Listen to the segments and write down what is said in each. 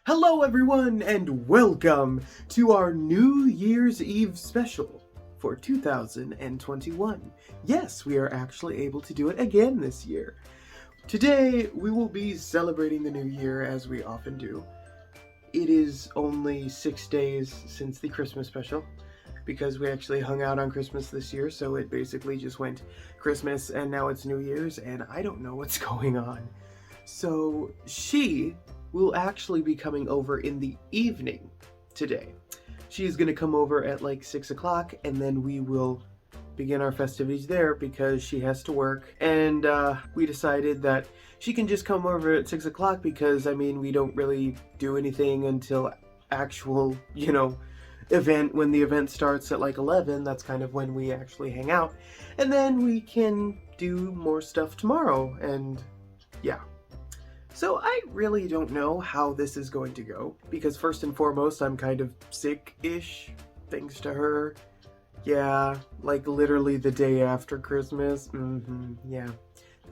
Hello everyone and welcome to our New Year's Eve special for 2021. Yes, we are actually able to do it again this year. Today we will be celebrating the new year as we often do. It is only 6 days since the Christmas special because we actually hung out on Christmas this year, so it basically just went Christmas and now it's New Year's and I don't know what's going on. So she will actually be coming over in the evening today. She's gonna come over at like 6 o'clock and then we will begin our festivities there because she has to work. And we decided that she can just come over at 6 o'clock because, I mean, we don't really do anything until actual, event. When the event starts at like 11, that's kind of when we actually hang out. And then we can do more stuff tomorrow and yeah. So I really don't know how this is going to go, because first and foremost, I'm kind of sick-ish, thanks to her. Yeah, like literally the day after Christmas, yeah.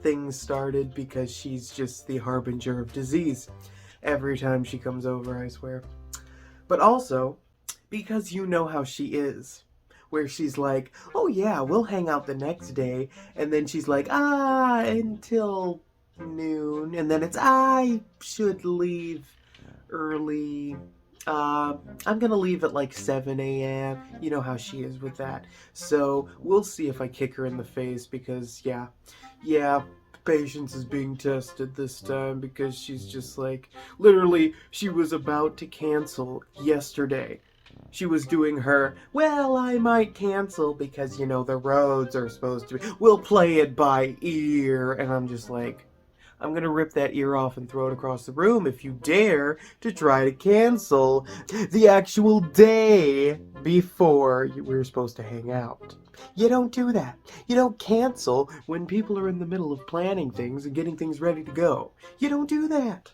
Things started because she's just the harbinger of disease every time she comes over, I swear. But also, because you know how she is, where she's like, oh yeah, we'll hang out the next day, and then she's like, until noon, and then it's I should leave early. I'm gonna leave at like 7 a.m. You know how she is with that. So we'll see if I kick her in the face because yeah, patience is being tested this time because she's just like, literally, she was about to cancel yesterday. She was doing her, well, I might cancel because, the roads are supposed to be, we'll play it by ear. And I'm just like, I'm gonna rip that ear off and throw it across the room if you dare to try to cancel the actual day before we were supposed to hang out. You don't do that. You don't cancel when people are in the middle of planning things and getting things ready to go. You don't do that.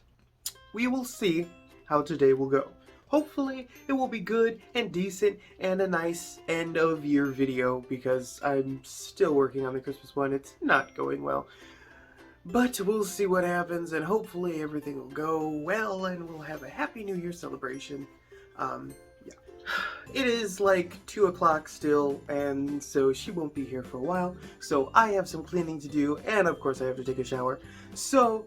We will see how today will go. Hopefully it will be good and decent and a nice end of year video because I'm still working on the Christmas one. It's not going well. But we'll see what happens, and hopefully everything will go well, and we'll have a Happy New Year celebration. Yeah. It is like 2 o'clock still, and so she won't be here for a while. So I have some cleaning to do, and of course I have to take a shower. So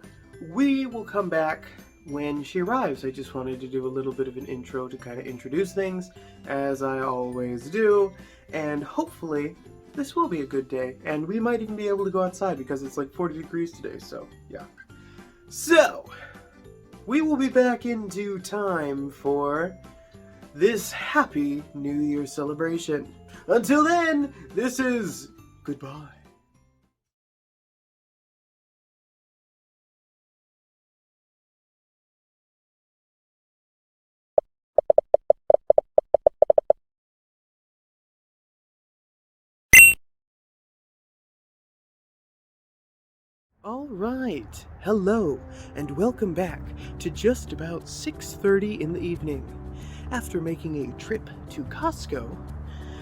we will come back when she arrives. I just wanted to do a little bit of an intro to kind of introduce things, as I always do, and hopefully this will be a good day, and we might even be able to go outside because it's like 40 degrees today, so yeah. So, we will be back in due time for this Happy New Year celebration. Until then, this is goodbye. Alright, hello, and welcome back to just about 6:30 in the evening. After making a trip to Costco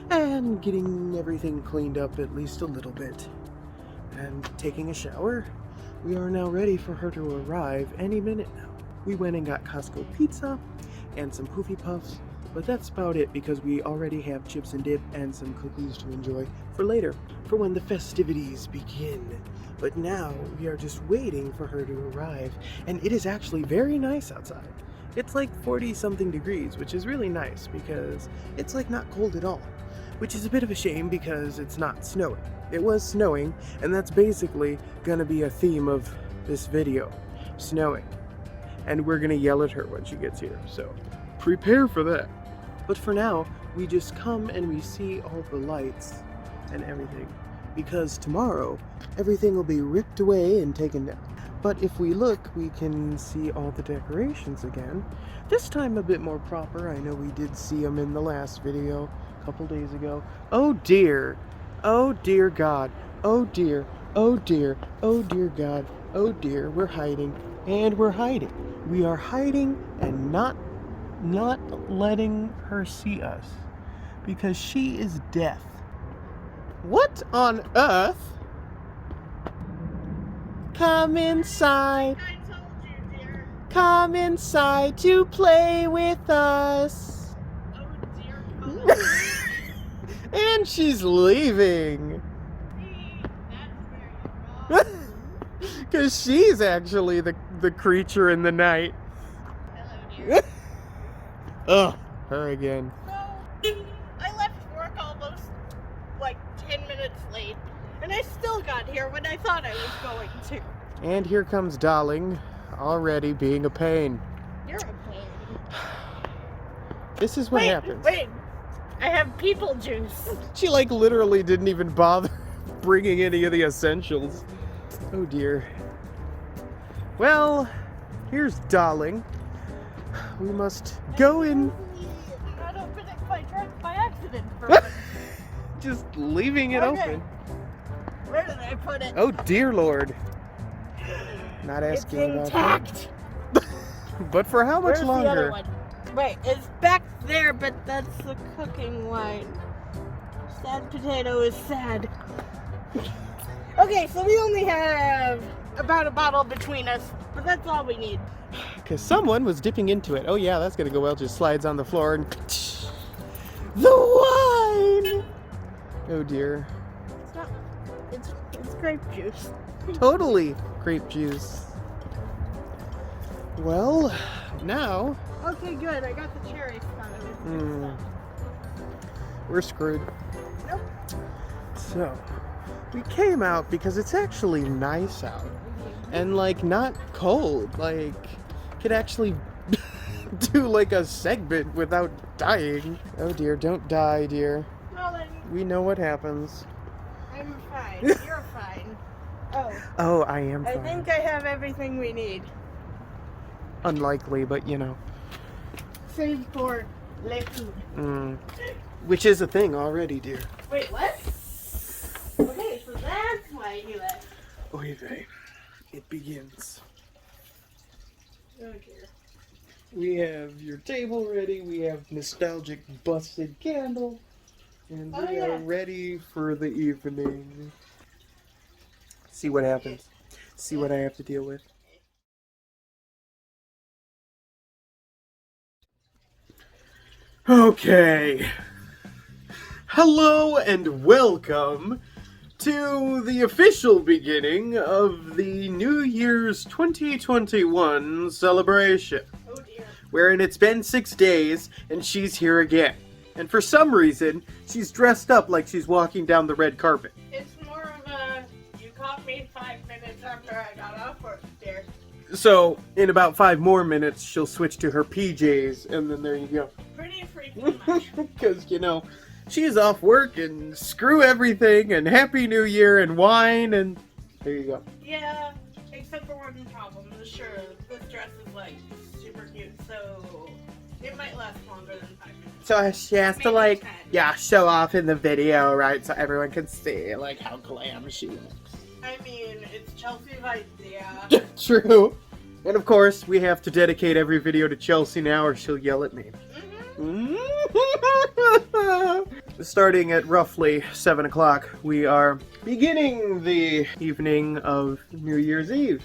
and getting everything cleaned up at least a little bit and taking a shower, we are now ready for her to arrive any minute now. We went and got Costco pizza and some Poofy Puffs, but that's about it because we already have chips and dip and some cookies to enjoy for later, for when the festivities begin. But now we are just waiting for her to arrive, and it is actually very nice outside. It's like 40-something degrees, which is really nice because it's like not cold at all, which is a bit of a shame because it's not snowing. It was snowing, and that's basically gonna be a theme of this video, snowing. And we're gonna yell at her when she gets here, so prepare for that. But for now, we just come and we see all the lights and everything, because tomorrow everything will be ripped away and taken down. But if we look, we can see all the decorations again. This time a bit more proper. I know we did see them in the last video a couple days ago. Oh dear. Oh dear God. Oh dear. Oh dear. Oh dear God. Oh dear. We're hiding. And we're hiding. We are hiding and not letting her see us because she is deaf. What on earth? Come inside. I told you, dear. come inside to play with us. Oh dear God. And she's leaving. That's very wrong. Because she's actually the creature in the night. Hello, dear. Ugh, her again. So, I left work almost like 10 minutes late, and I still got here when I thought I was going to. And here comes Darling, already being a pain. You're a pain. This is what happens. Wait, I have people juice. She like literally didn't even bother bringing any of the essentials. Oh dear. Well, here's Darling. We must go in. I got open it by accident for a minute. Just leaving it Okay. open. Where did I put it? Oh dear Lord. Not It's asking about intact. that. But for how much Where's longer? the other one? Wait, it's back there, but that's the cooking wine. Sad potato is sad. Okay, so we only have about a bottle between us, but that's all we need. Because someone was dipping into it. Oh yeah, that's gonna go well. Just slides on the floor and the wine. Oh dear. It's not. It's grape juice. Totally grape juice. Well, now Okay, good. I got the cherry spot. we're screwed. Nope. So we came out because it's actually nice out and like not cold. Like could actually do like a segment without dying. Oh dear, don't die, dear. Well then, We know what happens. I'm fine. You're fine. Oh, Oh, I am I fine. think I have everything we need. Unlikely, but you know. Save for le food. Which is a thing already, dear. Wait, what? Okay, so that's why you left. Oy vey. It begins. Oh dear. We have your table ready, we have nostalgic busted candle, and Oh, we yeah. are ready for the evening. See what happens. See what I have to deal with. Okay. Hello and welcome to the official beginning of the New Year's 2021 celebration. Oh dear. Wherein it's been 6 days and she's here again. And for some reason, she's dressed up like she's walking down the red carpet. It's more of a, you caught me 5 minutes after I got off work, dear. So, in about 5 more minutes, she'll switch to her PJs, and then there you go. Pretty freaking much. Because, you know, she's off work, and screw everything, and Happy New Year, and wine, and there you go. Yeah, except for one problem. Sure, this dress is like super cute, so it might last longer than 5 minutes. So she has to, Maybe like, 10. yeah, show off in the video, right? So everyone can see, like, how glam she looks. I mean, it's Chelsea's idea. True. And of course, we have to dedicate every video to Chelsea now, or she'll yell at me. Starting at roughly 7 o'clock, we are beginning the evening of New Year's Eve.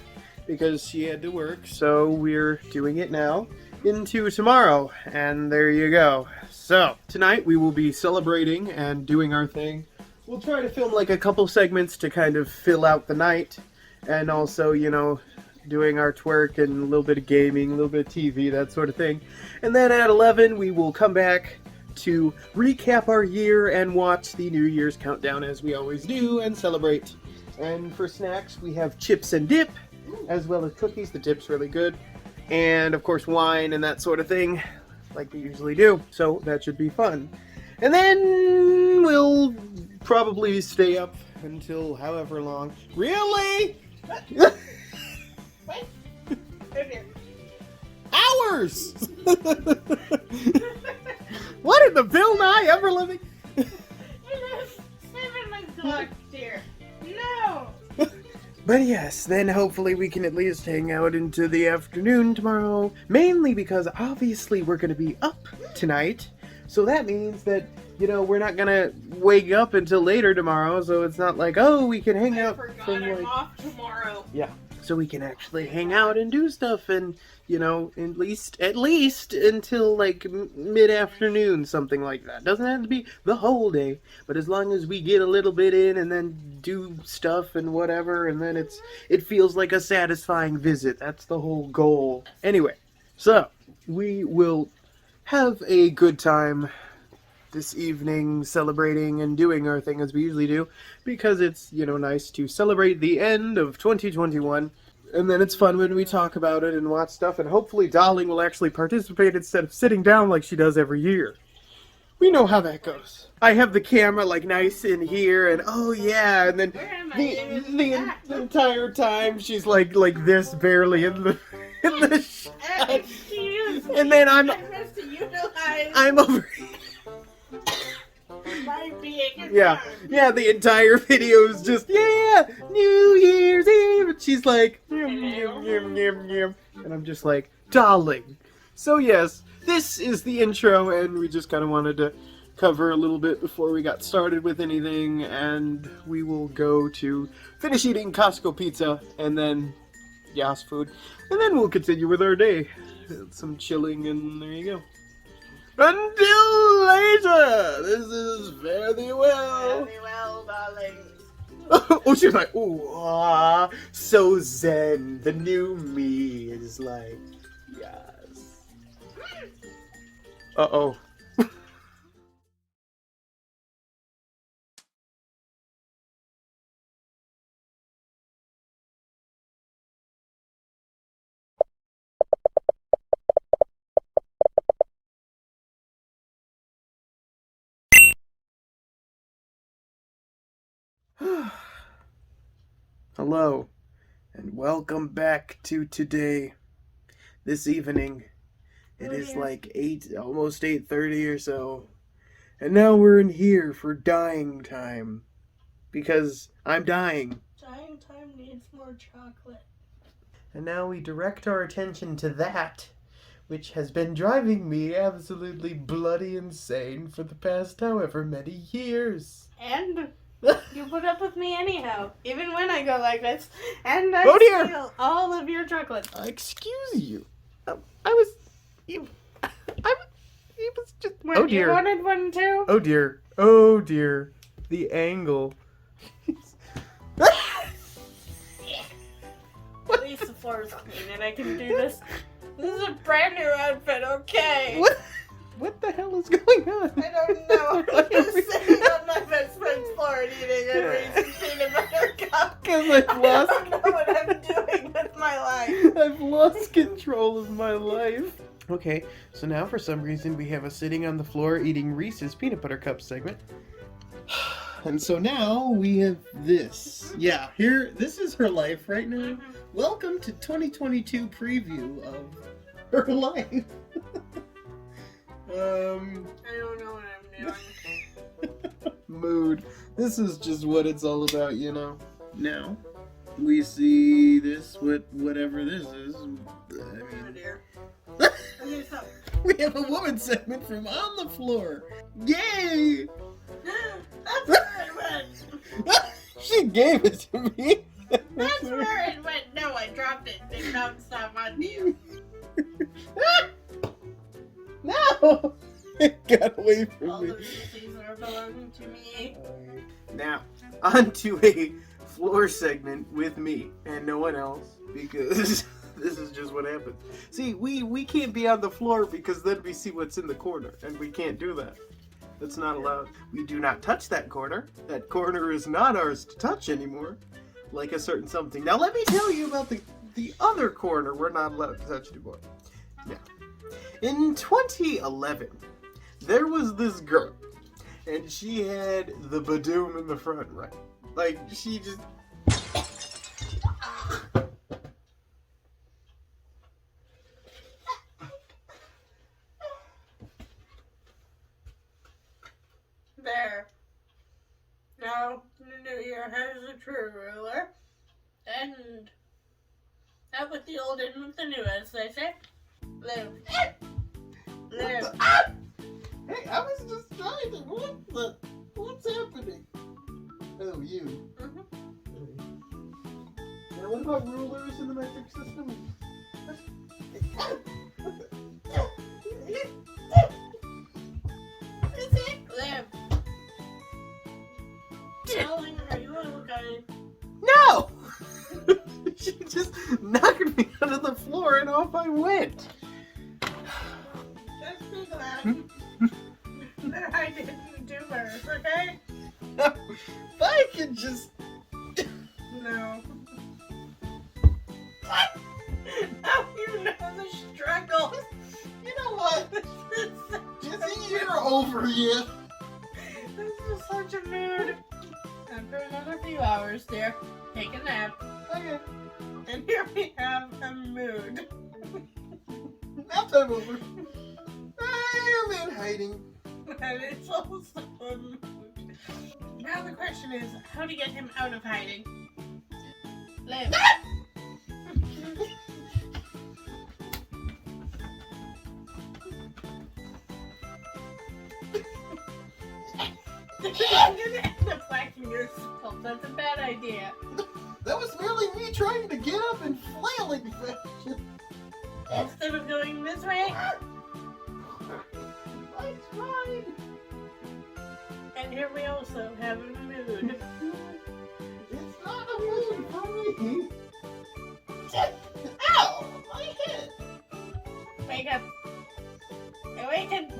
Because she had to work, so we're doing it now into tomorrow. And there you go. So, tonight we will be celebrating and doing our thing. We'll try to film like a couple segments to kind of fill out the night. And also, you know, doing our twerk and a little bit of gaming, a little bit of TV, that sort of thing. And then at 11, we will come back to recap our year and watch the New Year's countdown as we always do and celebrate. And for snacks, we have chips and dip, as well as cookies. The dip's really good. And of course, wine and that sort of thing, like we usually do. So that should be fun. And then we'll probably stay up until however long. Really? What? Oh dear. Hours! What in the Bill Nye ever living? It is 7 o'clock, dear. No! But yes, then hopefully we can at least hang out into the afternoon tomorrow. Mainly because obviously we're going to be up tonight. So that means that, you know, we're not going to wake up until later tomorrow. So it's not like, oh, we can hang I out forgot from I'm like... off tomorrow. Yeah. so we can actually hang out and do stuff, and at least until like mid-afternoon, something like that. Doesn't have to be the whole day, but as long as we get a little bit in and then do stuff and whatever, and then it feels like a satisfying visit. That's the whole goal. Anyway, so we will have a good time this evening celebrating and doing our thing as we usually do, because it's, nice to celebrate the end of 2021. And then it's fun when we talk about it and watch stuff, and hopefully Darling will actually participate instead of sitting down like she does every year. We know how that goes. I have the camera like nice in here, and oh yeah, and then the entire time she's like this, barely in the shot. And then I'm over here. Yeah, the entire video is just, New Year's Eve, and she's like, and I'm just like, darling. So yes, this is the intro, and we just kind of wanted to cover a little bit before we got started with anything, and we will go to finish eating Costco pizza, and then Yas food, and then we'll continue with our day. Some chilling, and there you go. Until later, this is Fare Thee Well. Fare thee well, darlings. Oh, she's like, ooh, so zen. The new me is like, yes. Uh-oh. Hello, and welcome back to today. This evening, it is like almost 8:30 or so, and now we're in here for dying time, because I'm dying. Dying time needs more chocolate. And now we direct our attention to that, which has been driving me absolutely bloody insane for the past however many years. And you put up with me anyhow, even when I go like this, and I steal all of your chocolate. Excuse you. I was just. Oh dear. You wanted one too? Oh dear. Oh dear. The angle. At least the floor is clean and I can do this. This is a brand new outfit, okay? What the hell is going on? I don't know. I'm just sitting on my best friend's floor and eating a Reese's peanut butter cup. Because I've lost. I don't know what I'm doing with my life. I've lost control of my life. Okay, so now for some reason we have a sitting on the floor eating Reese's peanut butter cup segment. And so now we have this. Yeah, this is her life right now. Welcome to 2022 preview of her life. I don't know what I'm doing. Mood. This is just what it's all about, Now, we see this, whatever this is. Oh dear. We have a woman segment from On the Floor. Yay! That's where it went. She gave it to me. That's where it went. No, I dropped it. It bounced off onto you. No! It got away from All me. the pieces are belonging to me. Now, on to a floor segment with me and no one else, because this is just what happens. See, we can't be on the floor because then we see what's in the corner, and we can't do that. That's not allowed. We do not touch that corner. That corner is not ours to touch anymore, like a certain something. Now, let me tell you about the other corner we're not allowed to touch anymore. Now, in 2011, there was this girl, and she had the badoom in the front, right? Like, she just... There. Now, the new year has a true ruler, and out with the old, in with the new, as they say. Live. Live. Hey, I was just trying to... What's happening? Oh, you. Mm-hmm. Now Now, what about rulers in the metric system? Liv. Telling her you okay. No! She just knocked me out of the floor and off I went. Just be glad that I didn't do hers, okay? If I could just... No. Now you know the struggle. You know what? Jesse, you're over here. This is such a mood. After another few hours, dear, take a nap. Okay. And here we have a mood. Nap time over. I'm in hiding. And it's also a mood. Now the question is, how to get him out of hiding? Liv. I'm gonna end up whacking yourself. That's a bad idea. That was merely me trying to get up and flailing fashion. Instead of going this way. It's fine. And here we also have a mood. It's not a mood for me. Ow! My head. Wake up. Awaken.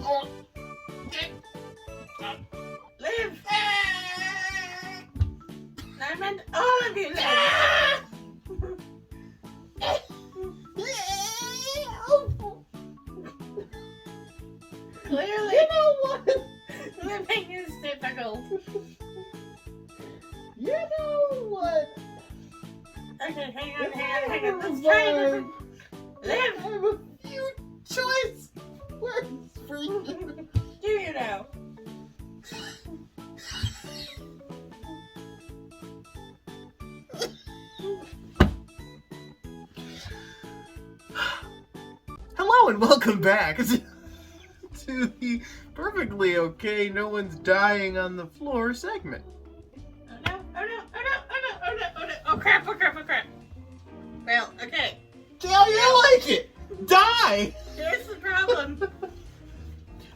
Live. I meant all of you live. Clearly, You know what? living is difficult. You know what? Okay, hang on. Let's try it. I Live. have a few choice words for you. Do you know? Hello and welcome back to the perfectly okay, no one's dying on the floor segment. Oh crap. Well, okay. How you like it? Die! Here's the problem.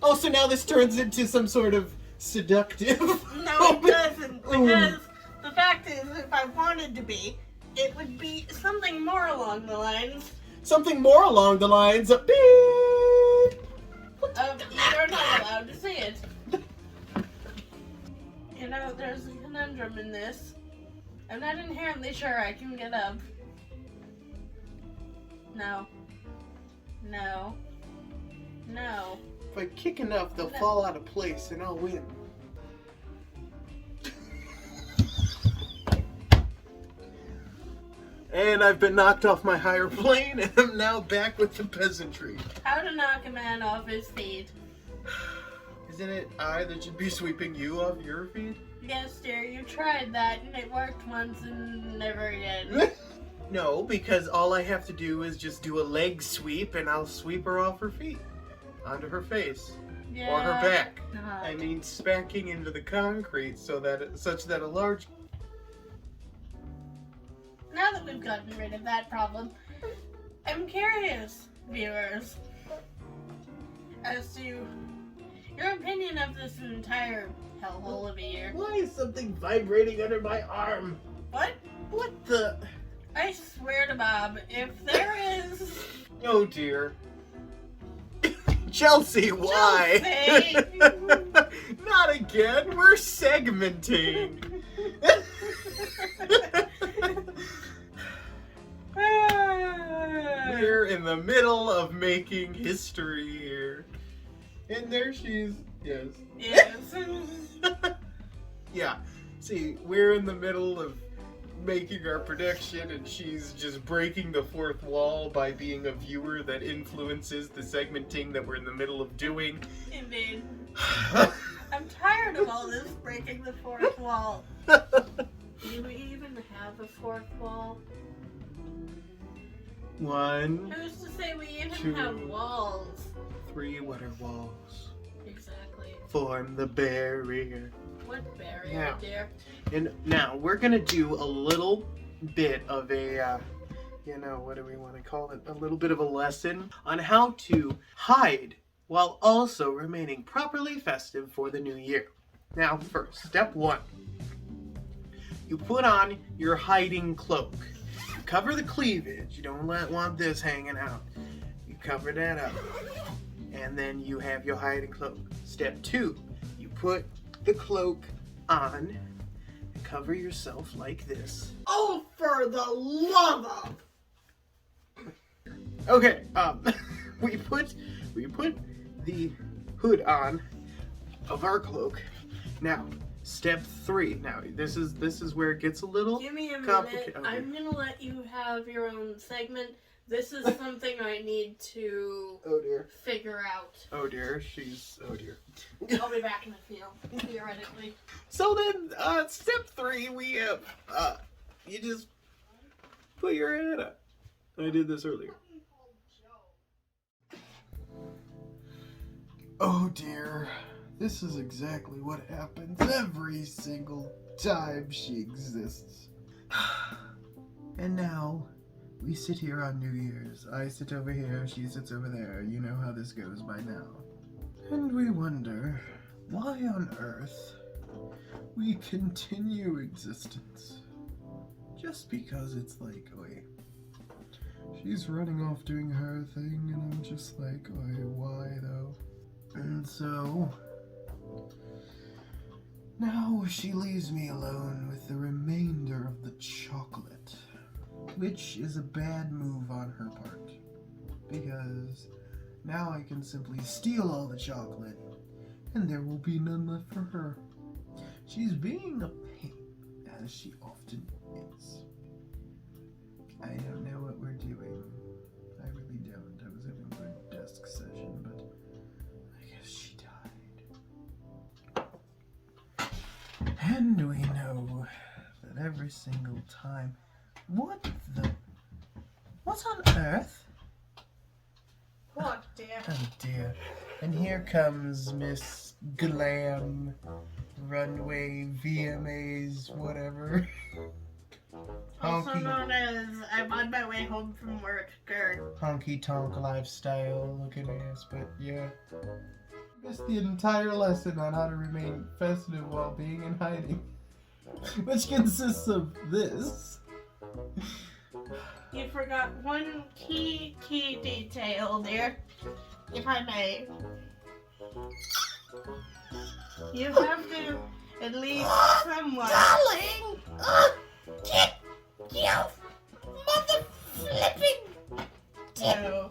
Oh, so now this turns into some sort of seductive. No, it doesn't. Because the fact is, if I wanted to be, it would be something more along the lines Something more along the lines of beep. of you're not allowed to see it. You know, there's a conundrum in this. I'm not inherently sure I can get up. No. If I kick enough, they'll fall out of place and I'll win. And I've been knocked off my higher plane and I'm now back with the peasantry. How to knock a man off his feet. Isn't it I that should be sweeping you off your feet? Yes, dear, you tried that and it worked once and never again. No, because all I have to do is just do a leg sweep and I'll sweep her off her feet. Onto her face. Yeah, Or her back. not. I mean smacking into the concrete such that a large... Now that we've gotten rid of that problem, I'm curious, viewers, as to your opinion of this entire hellhole of a year. Why is something vibrating under my arm? What? What the... I swear to Bob, if there is... Oh dear. Chelsea, why? Chelsea! Not again. We're segmenting. We're in the middle of making history here. And there she is. Yes. Yes. Yeah. See, we're in the middle of making our prediction and she's just breaking the fourth wall by being a viewer that influences the segmenting that we're in the middle of doing. Indeed. I'm tired of all this breaking the fourth wall. Do we even have a fourth wall? 1, Who's to say we even 2, have walls? 3, what are walls? Exactly. Form the barrier. What barrier, Now. dear? And now we're gonna do a little bit of a, what do we want to call it? A little bit of a lesson on how to hide while also remaining properly festive for the new year. Now, first, step 1. You put on your hiding cloak. You cover the cleavage. You don't want this hanging out. You cover that up. And then you have your hiding cloak. Step 2. You put the cloak on and cover yourself like this. Oh, for the love of! Okay, we put the hood on of our cloak. Now, step 3. Now, this is where it gets a little Give me a complicated. minute. I'm gonna let you have your own segment. This is something I need to figure out. Oh dear. I'll be back in a few, theoretically. So then, step 3, we have, you just put your head up. I did this earlier. Oh dear. This is exactly what happens every single time she exists. And now, we sit here on New Year's. I sit over here, she sits over there. You know how this goes by now. And we wonder, why on earth we continue existence? Just because it's like, wait, she's running off doing her thing, and I'm just like, why though? And so, now she leaves me alone with the remainder of the chocolate, which is a bad move on her part, because now I can simply steal all the chocolate, and there will be none left for her. She's being a pain, as she often is. I don't know what we're doing. I really don't. I was having a good desk session, but I guess she died. And we know that every single time. What on earth? What, dear? Oh dear. And here comes Miss Glam, Runway, VMAs, whatever. Also known as I'm on my way home from work, girl. Honky tonk lifestyle looking ass, but yeah. Missed the entire lesson on how to remain festive while being in hiding. Which consists of this. You forgot one key detail there, if I may. You have to at least somewhat. Darling! Get your mother flipping! No.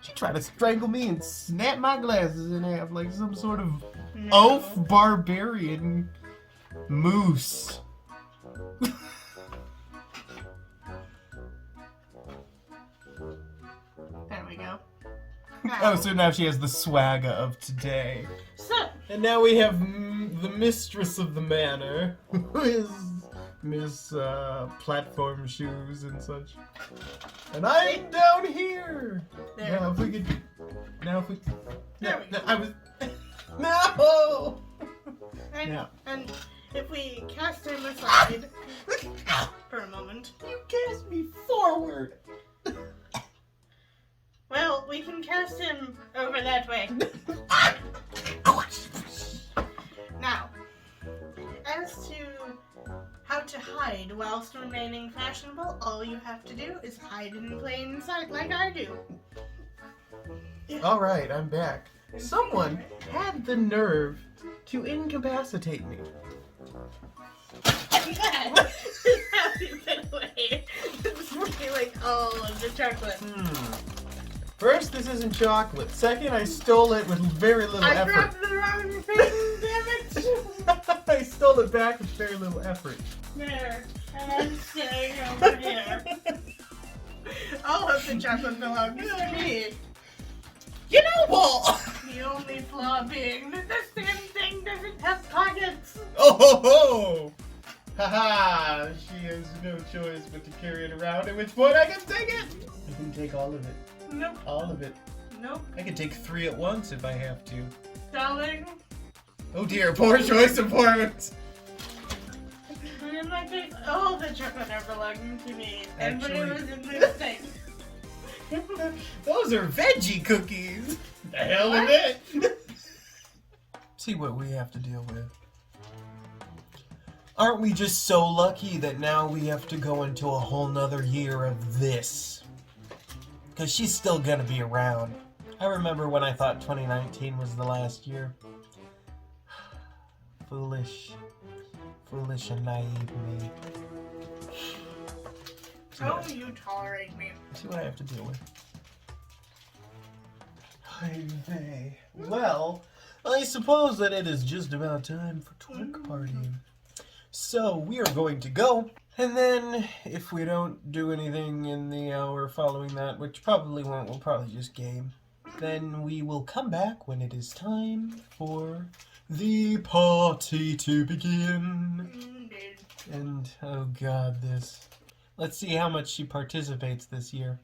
She tried to strangle me and snap my glasses in half like some sort of No. oaf barbarian moose. There we go. Oh, so now she has the swagger of today. So, And now we have the mistress of the manor, who is Miss Platform Shoes and such. And I'm down here! there. Now if we could... There we go. I was... No! And if we cast him aside for a moment. You cast me forward! Well, we can cast him over that way. Now, as to how to hide whilst remaining fashionable, all you have to do is hide in plain sight like I do. Alright, I'm back. Someone had the nerve to incapacitate me. It's like all of the chocolate. First, this isn't chocolate. Second, I stole it with very little I effort. grabbed the wrong thing, damn it! I stole it back with very little effort. There, and I'm staying over here. All of the chocolate belongs to me. You know what? The only flaw being that the same thing doesn't have pockets. Oh ho ho! Haha! She has no choice but to carry it around, at which point I can take it! I can take all of it. Nope. All of it. Nope. I can take 3 at once if I have to. Darling. Oh dear, poor choice of words! I'm like takes all the chocolate that belonged to me and put it in this thing. Those are veggie cookies. The hell with it. See what we have to deal with. Aren't we just so lucky that now we have to go into a whole nother year of this? Because she's still gonna be around. I remember when I thought 2019 was the last year. Foolish and naive me. How do you tolerate me? See what I have to deal with. Well, I suppose that it is just about time for twerk partying. So we are going to go, and then if we don't do anything in the hour following that, which probably won't, we'll probably just game. Then we will come back when it is time for the party to begin. And oh god, this. Let's see how much she participates this year.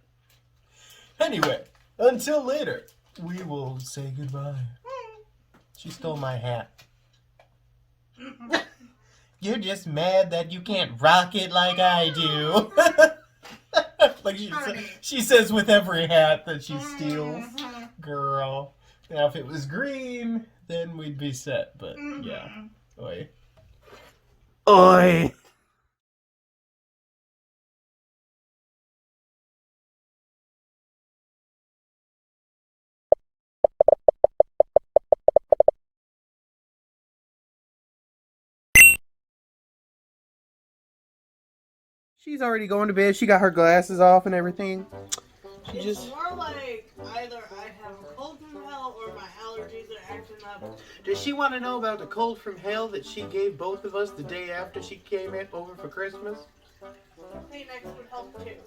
Anyway, until later, we will say goodbye. She stole my hat. You're just mad that you can't rock it like I do. Like she says with every hat that she steals. Girl. Now if it was green, then we'd be set, but yeah. Oi. Oi! She's already going to bed. She got her glasses off and everything. She It's just... more like either I have a cold from hell or my allergies are acting up. Does she want to know about the cold from hell that she gave both of us the day after she came over for Christmas? Kleenex would help too.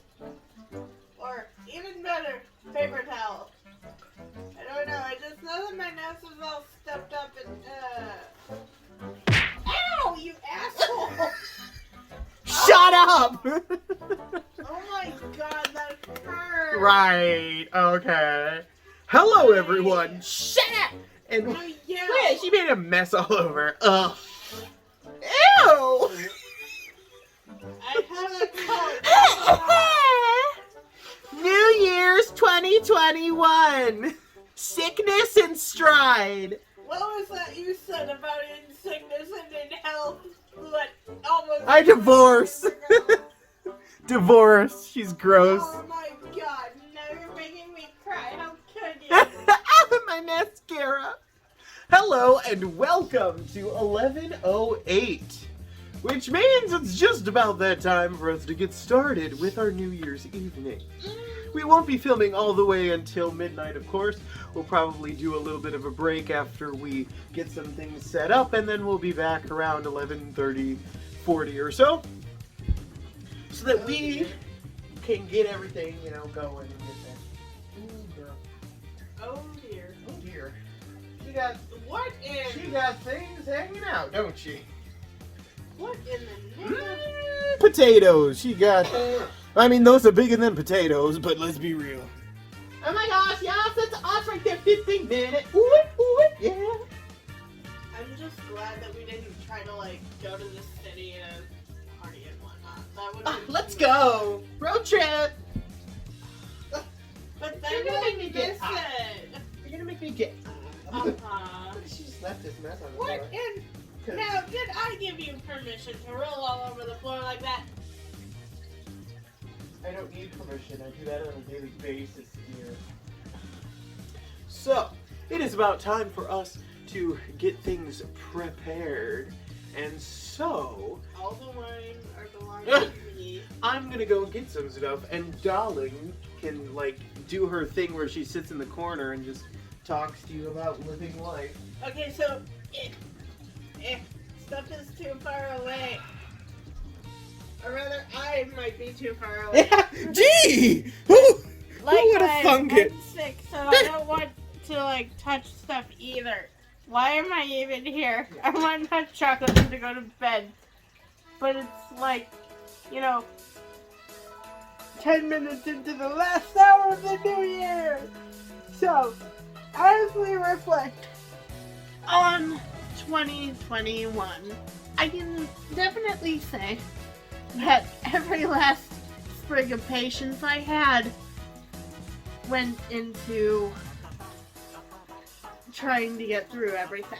Or even better, paper towel. I don't know. I just know that my nose is all stuffed up and Ow! You asshole! Shut up! Oh my god, that hurt! Right, okay. Hello, everyone. Shut up! And No, yeah. wait, she made a mess all over. Ugh. Ew! I have a cold. New Year's 2021. Sickness and stride. What was that you said about in sickness and in health? What almost I divorce. Divorce. She's gross. Oh my god, now you're making me cry. How could you? My mascara. Hello and welcome to 11:08, which means it's just about that time for us to get started with our New Year's evening. We won't be filming all the way until midnight, of course. We'll probably do a little bit of a break after we get some things set up, and then we'll be back around 11:30, 40 or so that we can get everything, going and get that. Ooh, girl. Oh dear. Oh dear. She got things hanging out, don't she? What in the name of... Potatoes. She got. I mean, those are bigger than potatoes, but let's be real. Oh my gosh, yes, that's us right there, 15 minutes. Ooh, yeah. I'm just glad that we didn't try to, go to the city and party and whatnot. That would be Let's go. Road trip. But then You're gonna we'll make me miss get it. You're gonna make me get. She just left this mess on the What floor. in... Now, did I give you permission to roll all over the floor like that? I don't need permission. I do that on a daily basis, dear. So, it is about time for us to get things prepared. And so, All the wine are belonging to me. I'm gonna go get some stuff, and Darling can, do her thing where she sits in the corner and just talks to you about living life. Okay, so... stuff is too far away. Or rather, I might be too far away. Gee! Who would have thunk it? I'm sick, so I don't want to, touch stuff either. Why am I even here? I want hot chocolate to go to bed. But it's 10 minutes into the last hour of the new year. So, as we reflect on 2021, I can definitely say that every last sprig of patience I had went into trying to get through everything.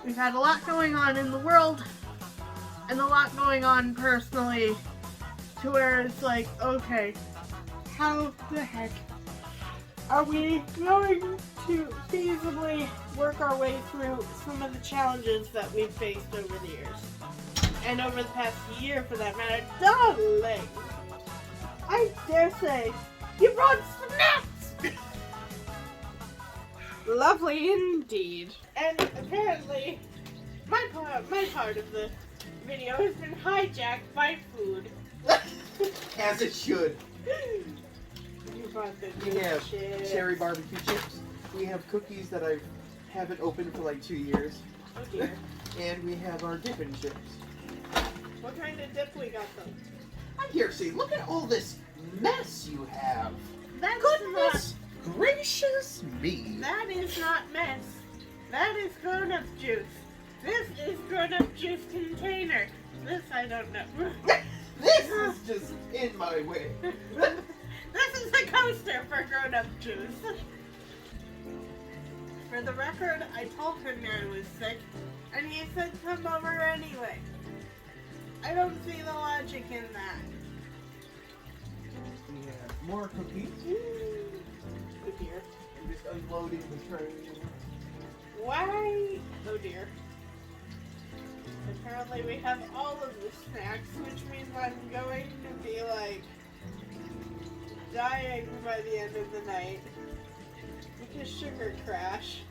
We've had a lot going on in the world and a lot going on personally to where it's like, okay, how the heck are we going to feasibly work our way through some of the challenges that we've faced over the years? And over the past year, for that matter. Darling! I dare say, you brought snacks! Lovely indeed. And apparently, my part of the video has been hijacked by food. As it should. You brought the We have chips. cherry barbecue chips. We have cookies that I haven't opened for like 2 years. Oh dear. And we have our dipping chips. What kind of dip we got though? I dare say, look at all this mess you have. That's Goodness gracious me. That is not mess. That is grown-up juice. This is grown-up juice container. This I don't know. This is just in my way. This is a coaster for grown-up juice. For the record, I told him I was sick, and he said come over anyway. I don't see the logic in that. We have more cookies. Oh dear. I'm just unloading the train. Why? Oh dear. Apparently we have all of the snacks, which means I'm going to be like dying by the end of the night. Because sugar crash.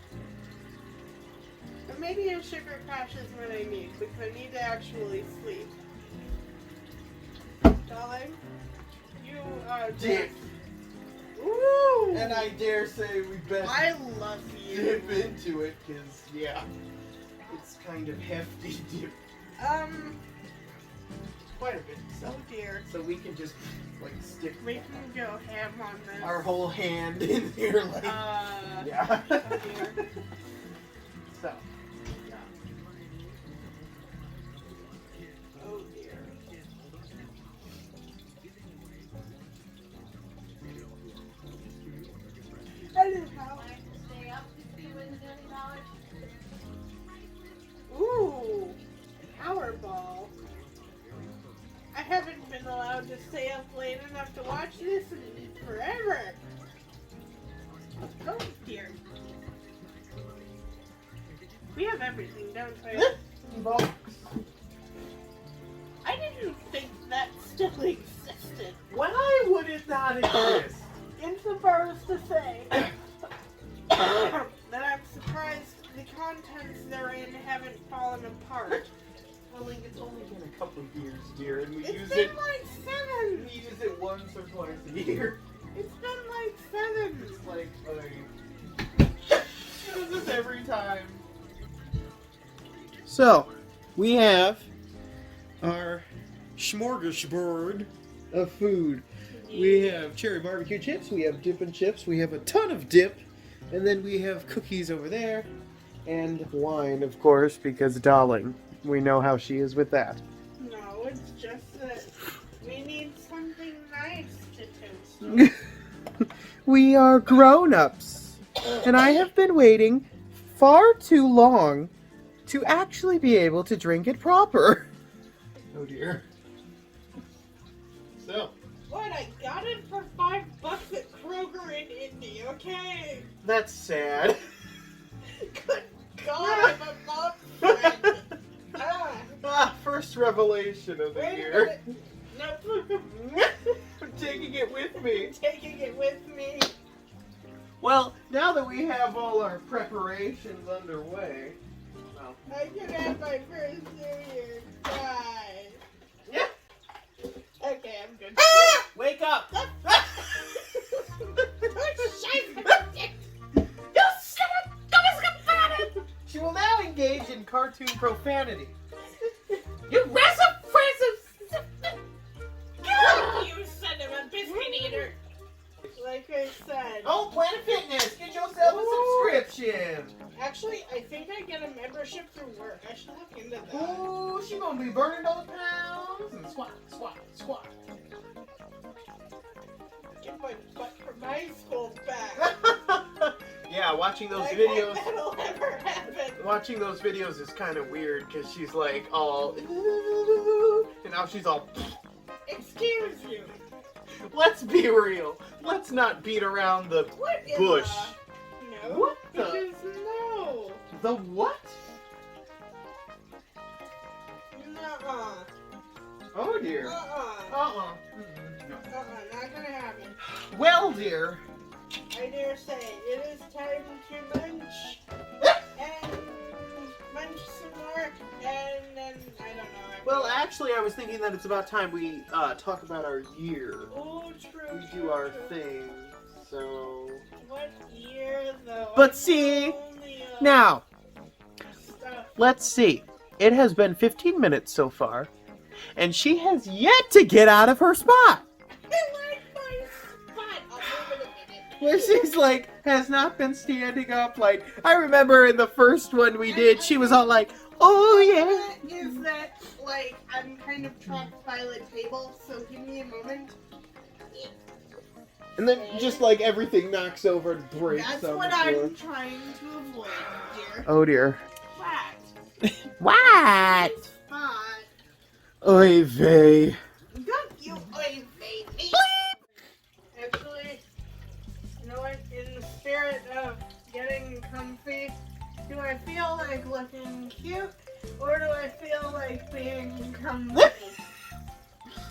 But maybe a sugar crash is what I need, because I need to actually sleep. Darling, you are Dick. Ooh! And I dare say we best I love you. dip into it, because, yeah, it's kind of hefty dip. Quite a bit. Oh So, dear. so we can just, like, stick We can go ham on this. our whole hand in there, like, yeah. Oh dear. So, yeah. Oh dear. Anyhow. Ooh, Powerball. I haven't been allowed to stay up late enough to watch this in forever. Oh dear. We have everything, don't we? Box. I didn't think that still existed. Why would it not exist? Insofar as to say that I'm surprised the contents therein haven't fallen apart. Well, like, it's only been a couple of years, dear, and we It's use been it. like 7. We use it once or twice a year. It's been like 7. It's like, use this every time. So, we have our smorgasbord of food. We have cherry barbecue chips, we have dippin' chips, we have a ton of dip, and then we have cookies over there, and wine, of course, because darling, we know how she is with that. No, it's just that we need something nice to toast. We are grown-ups, and I have been waiting far too long to actually be able to drink it proper. Oh dear. So, What? I got it for $5 at Kroger in Indy, okay? that's sad. Good God, I'm a mom friend. First revelation of the Wait a year. minute. Nope. I'm taking it with me. Taking it with me. Well, now that we have all our preparations underway, well, I can have my first New Year's Bye. yeah. Okay, I'm good. Wake up! She will now engage in cartoon profanity. You reciprocity. You son of a biscuit eater! like I said. Oh, Planet Fitness! Get yourself a subscription! Actually, I think I get a membership through work. I should look into that. Ooh, she gonna be burning those pounds and squat, squat, squat. Get my butt from high school back. Yeah, watching those I videos. think that'll ever happen. Watching those videos is kind of weird because she's like all, and now she's all. Excuse you. Let's be real. Let's not beat around the What is bush. No. What the? Because no. The what? Nuh-uh. Oh dear. Uh-uh. No. Not gonna happen. Well, dear. I dare say, it is time to munch. And munch some more. And then, I don't know. Well, actually, I was thinking that it's about time we talk about our year. Oh, true. We true, do our true. thing, so. What year, though? But I'm see, only, now, stuff. let's see. It has been 15 minutes so far, and she has yet to get out of her spot. I like my spot. I'll move in a minute. Where she's like, has not been standing up. Like, I remember in the first one we did, she was all like, oh yeah. Is that, like, I'm kind of trapped by the table, so give me a moment. And then just like everything knocks over and breaks That's on what the floor. I'm trying to avoid, dear. Oh dear. What? What? Spot. Oy vey. Got you, oy baby. Actually, you know what? In the spirit of getting comfy, do I feel like looking cute, or do I feel like being comfy?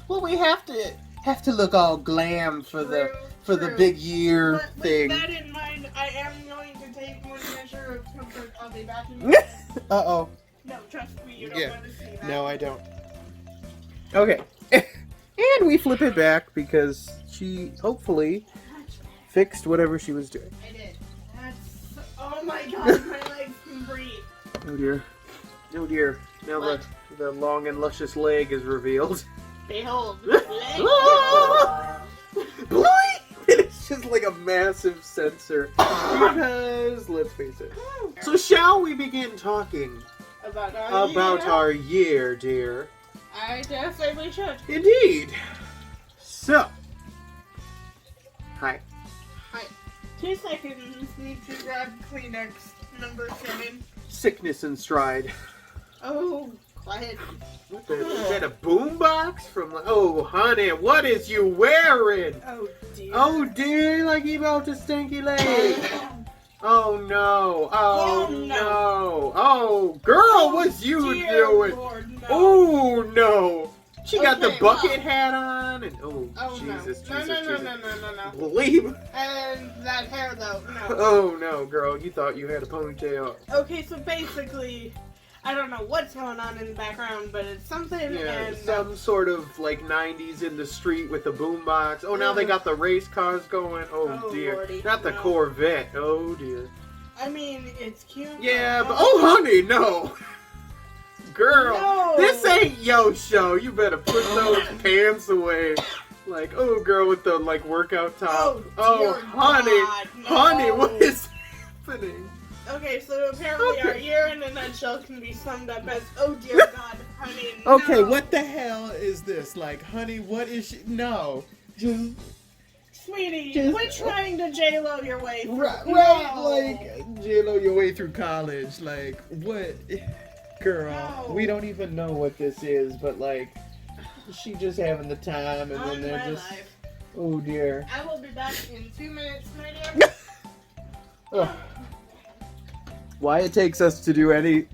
Well, we have to look all glam for the True. big year But thing. with that in mind, I am going to take one measure of comfort. I'll be back in Uh-oh. No, trust me, you don't Yeah. want to see that. No, I don't. Okay. And we flip it back because she hopefully fixed whatever she was doing. I did. That's... Oh my god, my legs can breathe. Oh dear. Oh dear. Now What? the long and luscious leg is revealed. Behold. Ah! Bloink! It's just like a massive sensor. Because, let's face it. So shall we begin talking About our year, dear? I dare say we should. Indeed. So. Hi. Hi. 2 seconds, need to grab Kleenex number 7. Sickness in stride. Oh, quiet. What the, is that a boombox from? Oh, honey, what is you wearing? Oh dear. Oh dear, like you about to stinky leg. Oh no! Oh Oh, no. no! Oh, girl, what's you Dear doing? Lord, no. Oh no! She got the Okay, bucket well. hat on, and oh, Oh Jesus, no. Jesus, No, no, Jesus! no, no, no, no, no. Believe. And that hair though, no. Oh no, girl, you thought you had a ponytail. Okay, so basically, I don't know what's going on in the background, but it's something Yeah, and some sort of like 90s in the street with the boombox. Oh, now they got the race cars going. Oh, Oh, dear. Lordy, Not the no. Corvette. Oh dear. I mean, it's cute. Yeah, but oh, honey, no. Girl, No. this ain't yo show. You better put those pants away. Like, oh, girl with the like workout top. Oh, dear honey, God, no. honey, what is happening? Okay, so apparently our Okay. year in a nutshell can be summed up as, oh dear God, honey, no. Okay, what the hell is this? Like, honey, what is she? No. Just, Sweetie, Just- quit trying to J-Lo your way through. right, No. like, J-Lo your way through college. Like, what? Girl, No. we don't even know what this is, but like, she just having the time, and then On they're my just, life. oh dear. I will be back in 2 minutes, my dear. Ugh. Why it takes us to do any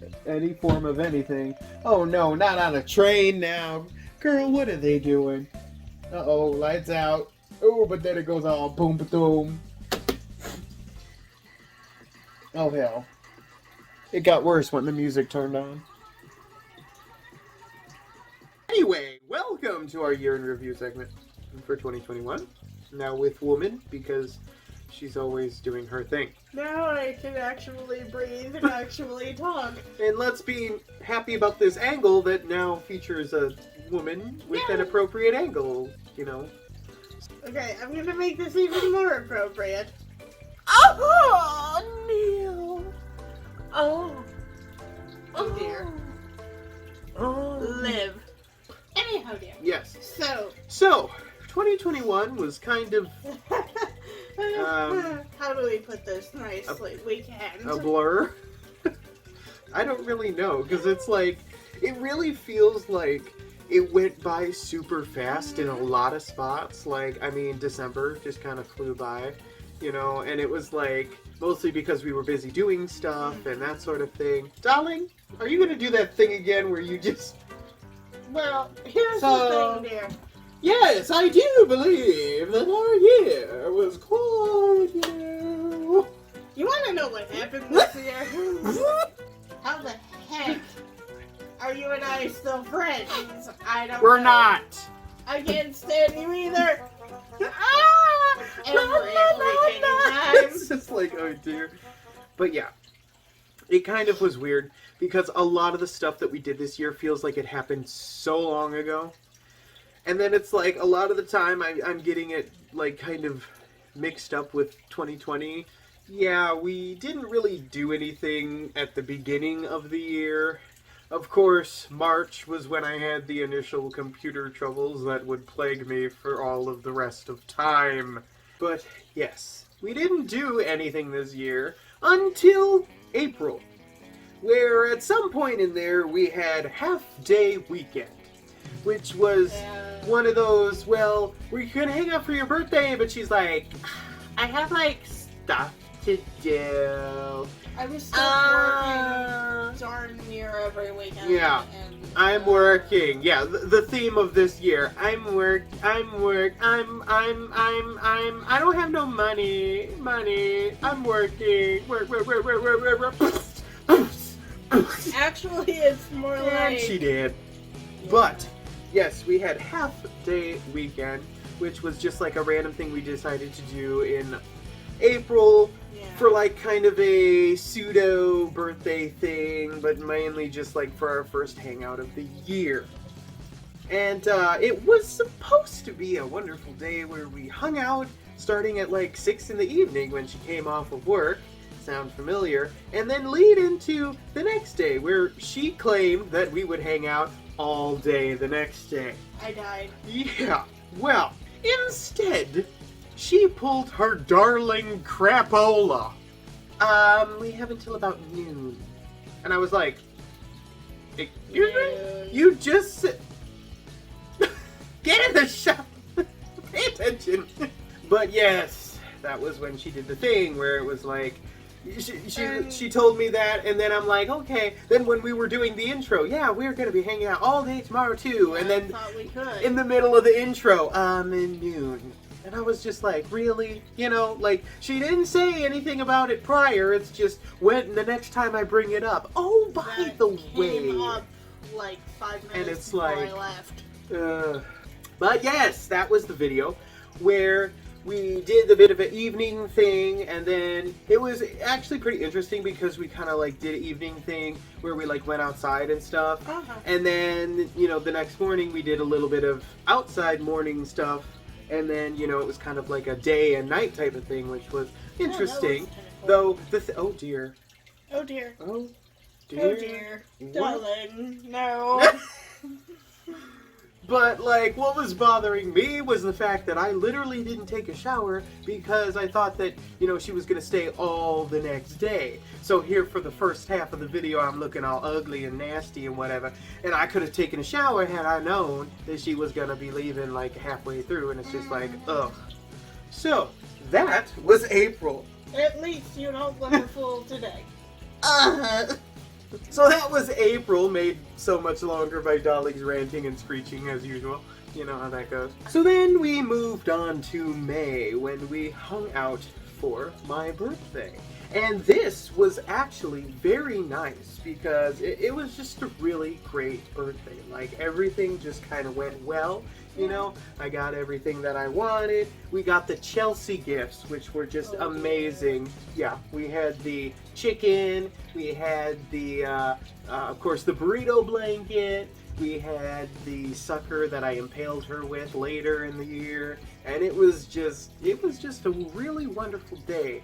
form of anything. Oh no, not on a train now. Girl, what are they doing? Uh-oh, lights out. Oh, but then it goes all boom ba-doom. Oh hell. It got worse when the music turned on. Anyway, welcome to our year in review segment for 2021. Now with woman, because she's always doing her thing. Now I can actually breathe and actually talk. And let's be happy about this angle that now features a woman with an appropriate angle, you know. Okay, I'm gonna make this even more appropriate. Oh, Neil. Oh. Oh dear. Oh. Live. Anyhow, dear. Yes. So, 2021 was kind of how do we put this nicely? We can. a blur. I don't really know, because it's like, it really feels like it went by super fast in a lot of spots. Like, I mean, December just kind of flew by, you know, and it was like, mostly because we were busy doing stuff and that sort of thing. Darling, are you going to do that thing again where you just... Well, here's So- the thing, dear. Yes, I do believe that our year was quite, You want to know what happened this year? How the heck are you and I still friends? I don't We're know. not. I can't stand you either. Every freaking time. It's just like, oh dear. But yeah, it kind of was weird because a lot of the stuff that we did this year feels like it happened so long ago. And then it's like a lot of the time I'm getting it like kind of mixed up with 2020. Yeah, we didn't really do anything at the beginning of the year. Of course, March was when I had the initial computer troubles that would plague me for all of the rest of time. But yes, we didn't do anything this year until April, where at some point in there we had half-day weekend, which was one of those, well, we're gonna hang out for your birthday, but she's like, I have like stuff to do. I was still working darn near every weekend. Yeah. And, I'm working. Yeah, the theme of this year. I don't have no money. I'm working. Work. Actually, it's more And like... she did. But, yes, we had half-day weekend, which was just like a random thing we decided to do in April for like kind of a pseudo birthday thing, but mainly just like for our first hangout of the year. And it was supposed to be a wonderful day where we hung out starting at like 6 in the evening when she came off of work. Sound familiar? And then lead into the next day where she claimed that we would hang out all day the next day. I died. Yeah, well, instead, she pulled her darling crapola. We have until about noon. And I was like, excuse me? You just sit. Get in the shop. Pay attention. But yes, that was when she did the thing where it was like, she told me that, and then I'm like, okay. Then when we were doing the intro, yeah, we're gonna be hanging out all day tomorrow too. And then I thought we could. in the middle of the intro, in noon. And I was just like, really? You know, like, she didn't say anything about it prior. It's just when the next time I bring it up. Oh, by That the came way. up like 5 minutes And it's before like- I left. But yes, that was the video where we did a bit of an evening thing, and then it was actually pretty interesting because we kind of like did an evening thing where we like went outside and stuff. Uh-huh. And then, you know, the next morning we did a little bit of outside morning stuff. And then, you know, it was kind of like a day and night type of thing, which was interesting. Though, oh dear. Oh dear. Oh dear. Oh dear. What? Darling, no. But, like, what was bothering me was the fact that I literally didn't take a shower because I thought that, you know, she was going to stay all the next day. So here for the first half of the video, I'm looking all ugly and nasty and whatever. And I could have taken a shower had I known that she was going to be leaving, like, halfway through. And it's just like, ugh. So, that was April. At least you don't look a fool today. So that was April, made so much longer by Dolly's ranting and screeching as usual. You know how that goes. So then we moved on to May when we hung out for my birthday. And this was actually very nice because it was just a really great birthday. Like everything just kind of went well. You know, I got everything that I wanted. We got the Chelsea gifts, which were just amazing. Yeah, we had the chicken, we had the, of course, the burrito blanket, We had the sucker that I impaled her with later in the year, and it was just a really wonderful day.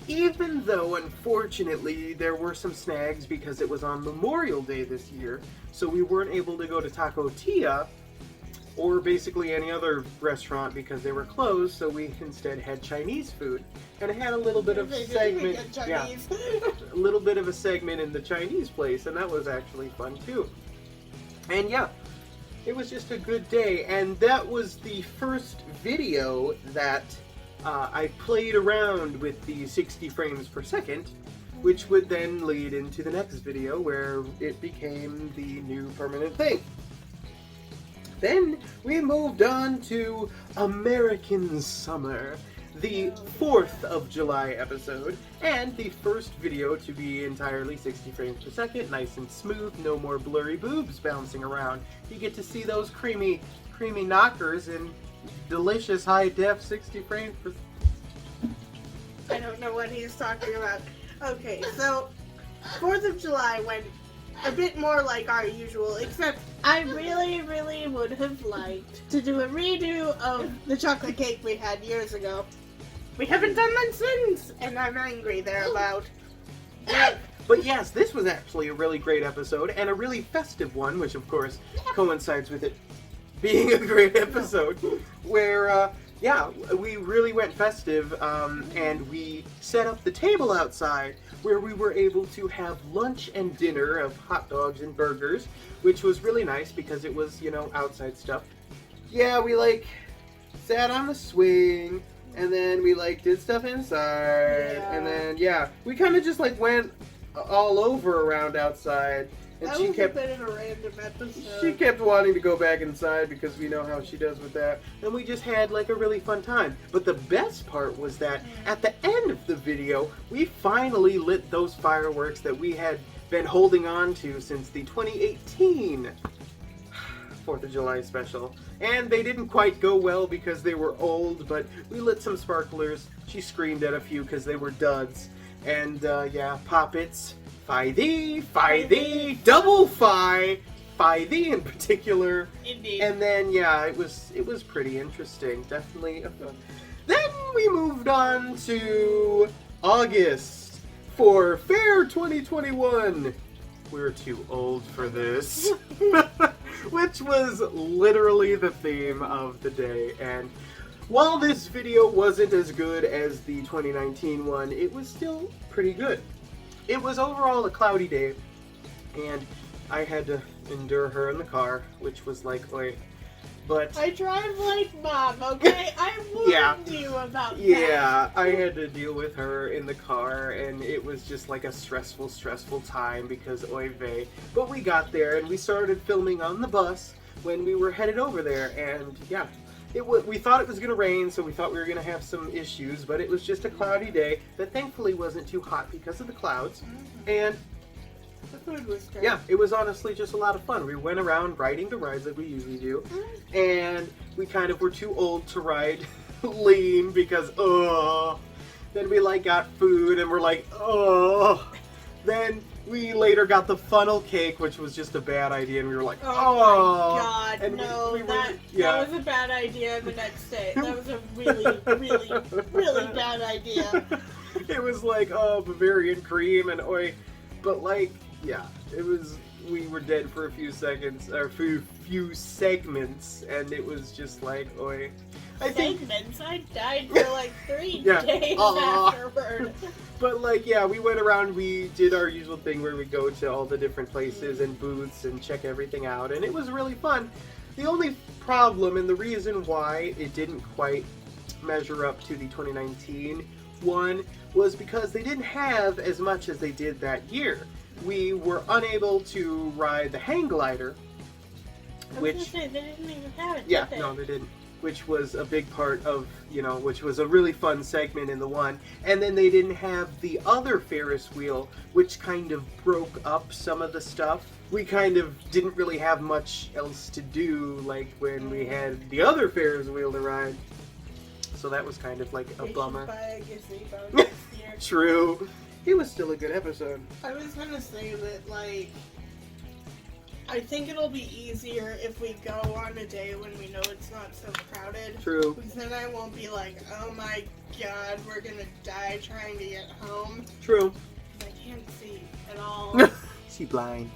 Even though, unfortunately, there were some snags because it was on Memorial Day this year, so we weren't able to go to Taco Tia or basically any other restaurant because they were closed, so we instead had Chinese food. And it had a little bit of segment, a little bit of a segment in the Chinese place, and that was actually fun too. And yeah, it was just a good day, and that was the first video that I played around with the 60 frames per second, which would then lead into the next video where it became the new permanent thing. Then we moved on to American Summer, the 4th of July episode, and the first video to be entirely 60 frames per second, nice and smooth, no more blurry boobs bouncing around. You get to see those creamy knockers in delicious high-def 60 frames per second. I don't know what he's talking about. Okay, so 4th of July went a bit more like our usual, except I really, really would have liked to do a redo of the chocolate cake we had years ago. We haven't done that since, and I'm angry thereabout. But yes, this was actually a really great episode, and a really festive one, which of course coincides with it being a great episode, where, yeah, we really went festive, and we set up the table outside, where we were able to have lunch and dinner of hot dogs and burgers, which was really nice because it was, you know, outside stuff. Yeah, we, sat on the swing, and then we, did stuff inside, and then, yeah, we kind of just, went all over around outside. And that she was kept a bit of a random episode. She kept wanting to go back inside because we know how she does with that. And we just had a really fun time. But the best part was that at the end of the video, we finally lit those fireworks that we had been holding on to since the 2018 4th of July special. And they didn't quite go well because they were old, but we lit some sparklers. She screamed at a few because they were duds. And yeah, poppets. Fi thee, double fi thee in particular. Indeed. And then yeah, it was pretty interesting, definitely. Then we moved on to August for Fair 2021. We're too old for this, which was literally the theme of the day. And while this video wasn't as good as the 2019 one, it was still pretty good. It was overall a cloudy day, and I had to endure her in the car, which was oi. But I drive like Mom, okay? I warned you about that. Yeah, I had to deal with her in the car, and it was just a stressful time because oy vey. But we got there, and we started filming on the bus when we were headed over there, and yeah. We thought it was going to rain, so we thought we were going to have some issues, but it was just a cloudy day that thankfully wasn't too hot because of the clouds. And the food was great. Yeah, it was honestly just a lot of fun. We went around riding the rides like we usually do, and we kind of were too old to ride lean because, then we got food and we're then we later got the funnel cake, which was just a bad idea, and we were like, oh my god, and no, that was a bad idea the next day. That was a really, really, really bad idea. It was Bavarian cream and oi, but yeah, it was, we were dead for a few seconds, or few segments, and it was just oi. I died for 3 days afterward. But yeah, we went around, we did our usual thing where we go to all the different places and booths and check everything out, and it was really fun. The only problem, and the reason why it didn't quite measure up to the 2019 one, was because they didn't have as much as they did that year. We were unable to ride the hang glider, which they didn't even have it. Yeah, did they? no, they didn't. Which was a big part of, which was a really fun segment in the one. And then they didn't have the other Ferris wheel, which kind of broke up some of the stuff. We kind of didn't really have much else to do, when we had the other Ferris wheel to ride. So that was kind of a bummer. Buy a gazebo next year. True. It was still a good episode. I was gonna say that, I think it'll be easier if we go on a day when we know it's not so crowded. True. Because then I won't be like, oh my god, we're gonna die trying to get home. True. I can't see at all. She blind.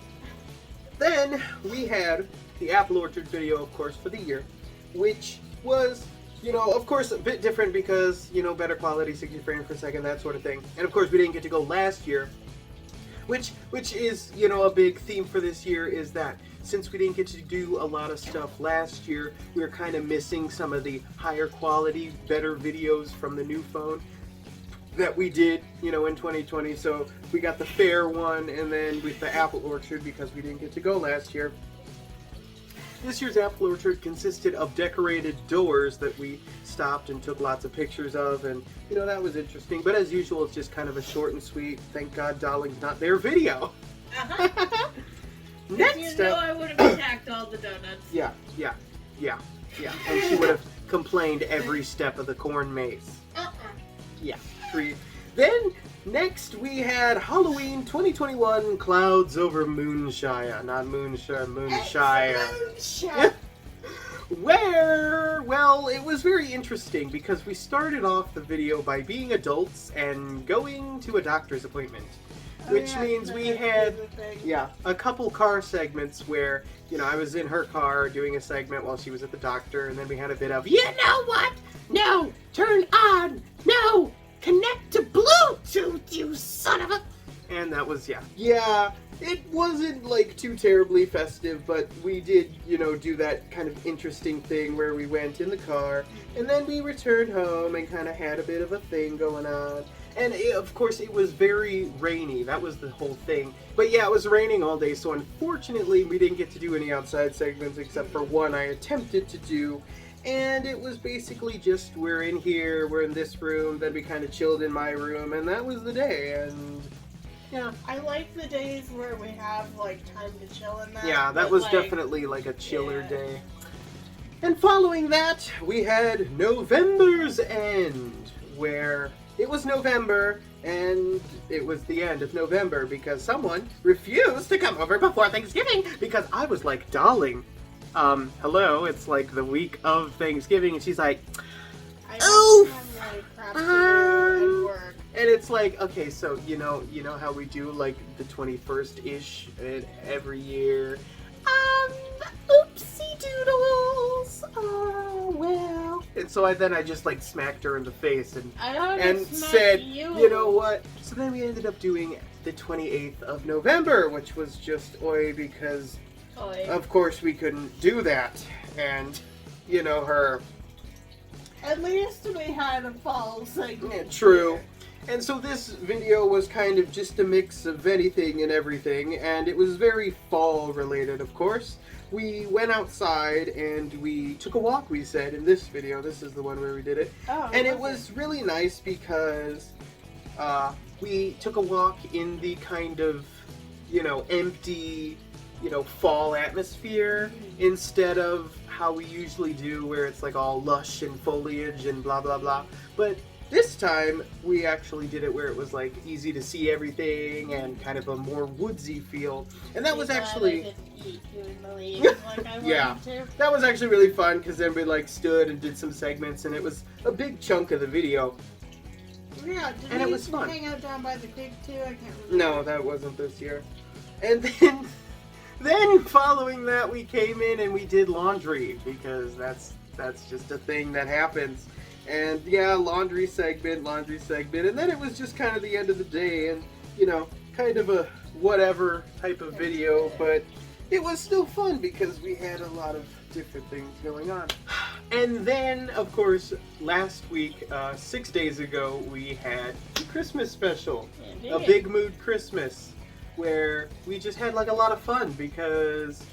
Then we had the Apple Orchard video, of course, for the year, which was, you know, of course, a bit different because, you know, better quality, 60 frames per second, that sort of thing. And of course, we didn't get to go last year, which is, you know, a big theme for this year is that since we didn't get to do a lot of stuff last year, we were kind of missing some of the higher quality, better videos from the new phone that we did, you know, in 2020. So we got the fair one, and then with the Apple Orchard because we didn't get to go last year. This year's Apple Orchard consisted of decorated doors that we stopped and took lots of pictures of, and you know, that was interesting. But as usual, it's just kind of a short and sweet, thank God Darling's not there video. Uh-huh. Next You know up, I would have attacked all the donuts. yeah, and she would have complained every step of the corn maze. Yeah, three. Then next we had Halloween 2021 Clouds Over Moonshire, not Moonshire, Moonshire. Where, well, it was very interesting because we started off the video by being adults and going to a doctor's appointment. Which means we had, a couple car segments where, you know, I was in her car doing a segment while she was at the doctor, and then we had a bit of, you know what? No, turn on, no, connect to Bluetooth, you son of a... And that was, yeah, it wasn't, like, too terribly festive, but we did, you know, do that kind of interesting thing where we went in the car, and then we returned home and kind of had a bit of a thing going on. And of course, it was very rainy. That was the whole thing. But yeah, it was raining all day, so unfortunately, we didn't get to do any outside segments except for one I attempted to do. And it was basically just, we're in here, we're in this room, then we kind of chilled in my room, and that was the day. And yeah. I like the days where we have, like, time to chill in that. Yeah, that was definitely like a chiller day. And following that, we had November's End, where it was November, and it was the end of November because someone refused to come over before Thanksgiving because I was like, darling, hello, it's like the week of Thanksgiving, and she's like, and it's like, okay, so you know how we do like the 21st-ish every year. Oopsie doodles. Oh well. And so I just like smacked her in the face and said, you know what? So then we ended up doing the 28th of November, which was just because of course we couldn't do that, and you know her. At least we had a fall segment. Yeah, true. And so this video was kind of just a mix of anything and everything, and it was very fall related, of course. We went outside and we took a walk, we said, in this video. This is the one where we did it. Oh, and it was really nice because we took a walk in the kind of, you know, empty, you know, fall atmosphere instead of how we usually do where it's like all lush and foliage and blah blah blah. But this time we actually did it where it was like easy to see everything and kind of a more woodsy feel. And that was actually that was actually really fun because then we like stood and did some segments and it was a big chunk of the video. Yeah, and it was fun. Hang out down by the creek too? I can't remember. No, that wasn't this year. And then following that we came in and we did laundry because that's just a thing that happens. And yeah, laundry segment, and then it was just kind of the end of the day and, you know, kind of a whatever type of video, but it was still fun because we had a lot of different things going on. And then, of course, last week, 6 days ago, we had the Christmas special, a Big Mood Christmas, where we just had like a lot of fun because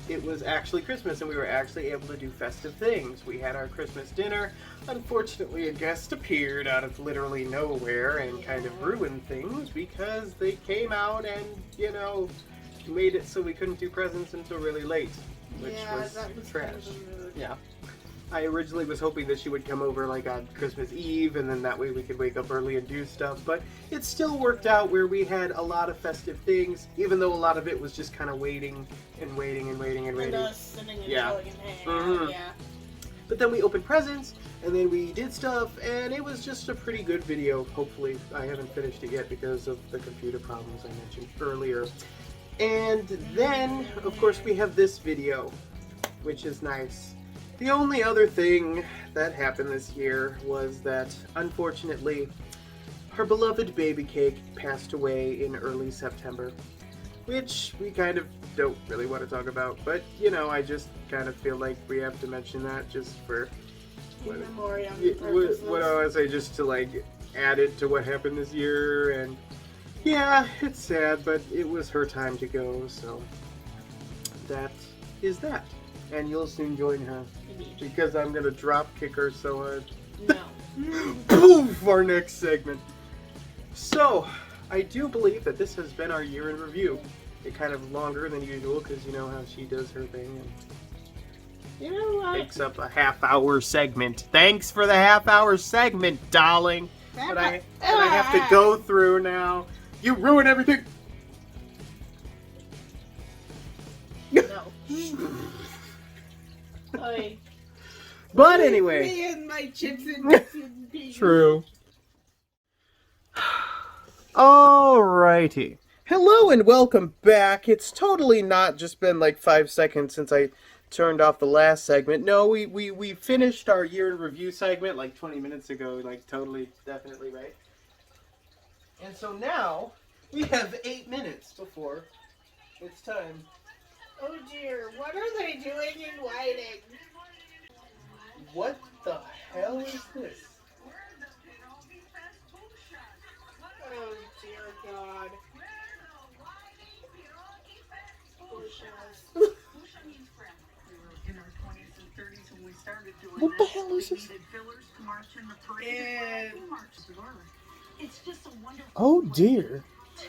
it was actually Christmas and we were actually able to do festive things. We had our Christmas dinner. Unfortunately, a guest appeared out of literally nowhere and kind of ruined things because they came out and, you know, made it so we couldn't do presents until really late, which was that was trash. kind of a mood. Yeah. I originally was hoping that she would come over like on Christmas Eve, and then that way we could wake up early and do stuff, but it still worked out where we had a lot of festive things, even though a lot of it was just kind of waiting and waiting and waiting and waiting. And us sitting and Yeah. chilling and hanging Mhm. out, yeah. But then we opened presents, and then we did stuff, and it was just a pretty good video, hopefully. I haven't finished it yet because of the computer problems I mentioned earlier. And then, of course, we have this video, which is nice. The only other thing that happened this year was that, unfortunately, her beloved baby cake passed away in early September, which we kind of don't really want to talk about, but, you know, I just kind of feel like we have to mention that just for... In memoriam What do I want to say, just to, like, add it to what happened this year, and... Yeah, it's sad, but it was her time to go, so... That is that. And you'll soon join her. Because I'm gonna drop kick her so hard. No. Poof! Our next segment. So, I do believe that this has been our year in review. It kind of longer than usual because you know how she does her thing and You know what? takes up a half-hour segment. Thanks for the half-hour segment, darling. But I have to go through now. You ruin everything. No. Oy. But anyway. Me and my chips and peas. True. Alrighty. Hello and welcome back. It's totally not just been like 5 seconds since I turned off the last segment. No, we finished our year in review segment like 20 minutes ago. Like totally, definitely, right? And so now we have 8 minutes before it's time. Oh dear, what are they doing in Whiting? What the hell is this? Oh dear God. What the hell is this? And It's just a wonderful Oh dear. to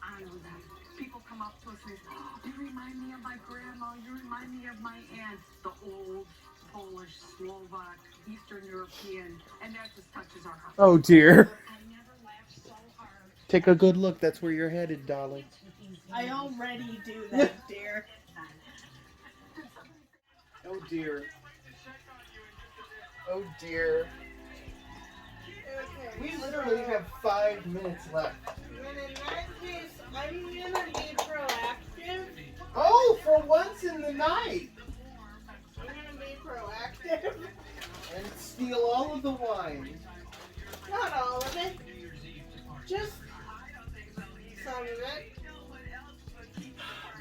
honor them. People come up to us and say, oh, you remind me of my grandma, you remind me of my aunt, the old Polish, Slovak, Eastern European, and that just touches our heart. Oh dear. I never laughed so hard. Take a good look. That's where you're headed, darling. I already do that, dear. Oh dear. Oh dear. Okay. We literally have 5 minutes left. Then in that case, I'm gonna be proactive. Oh, for once in the night! I'm gonna be proactive. And steal all of the wine. Not all of it. Just some of it.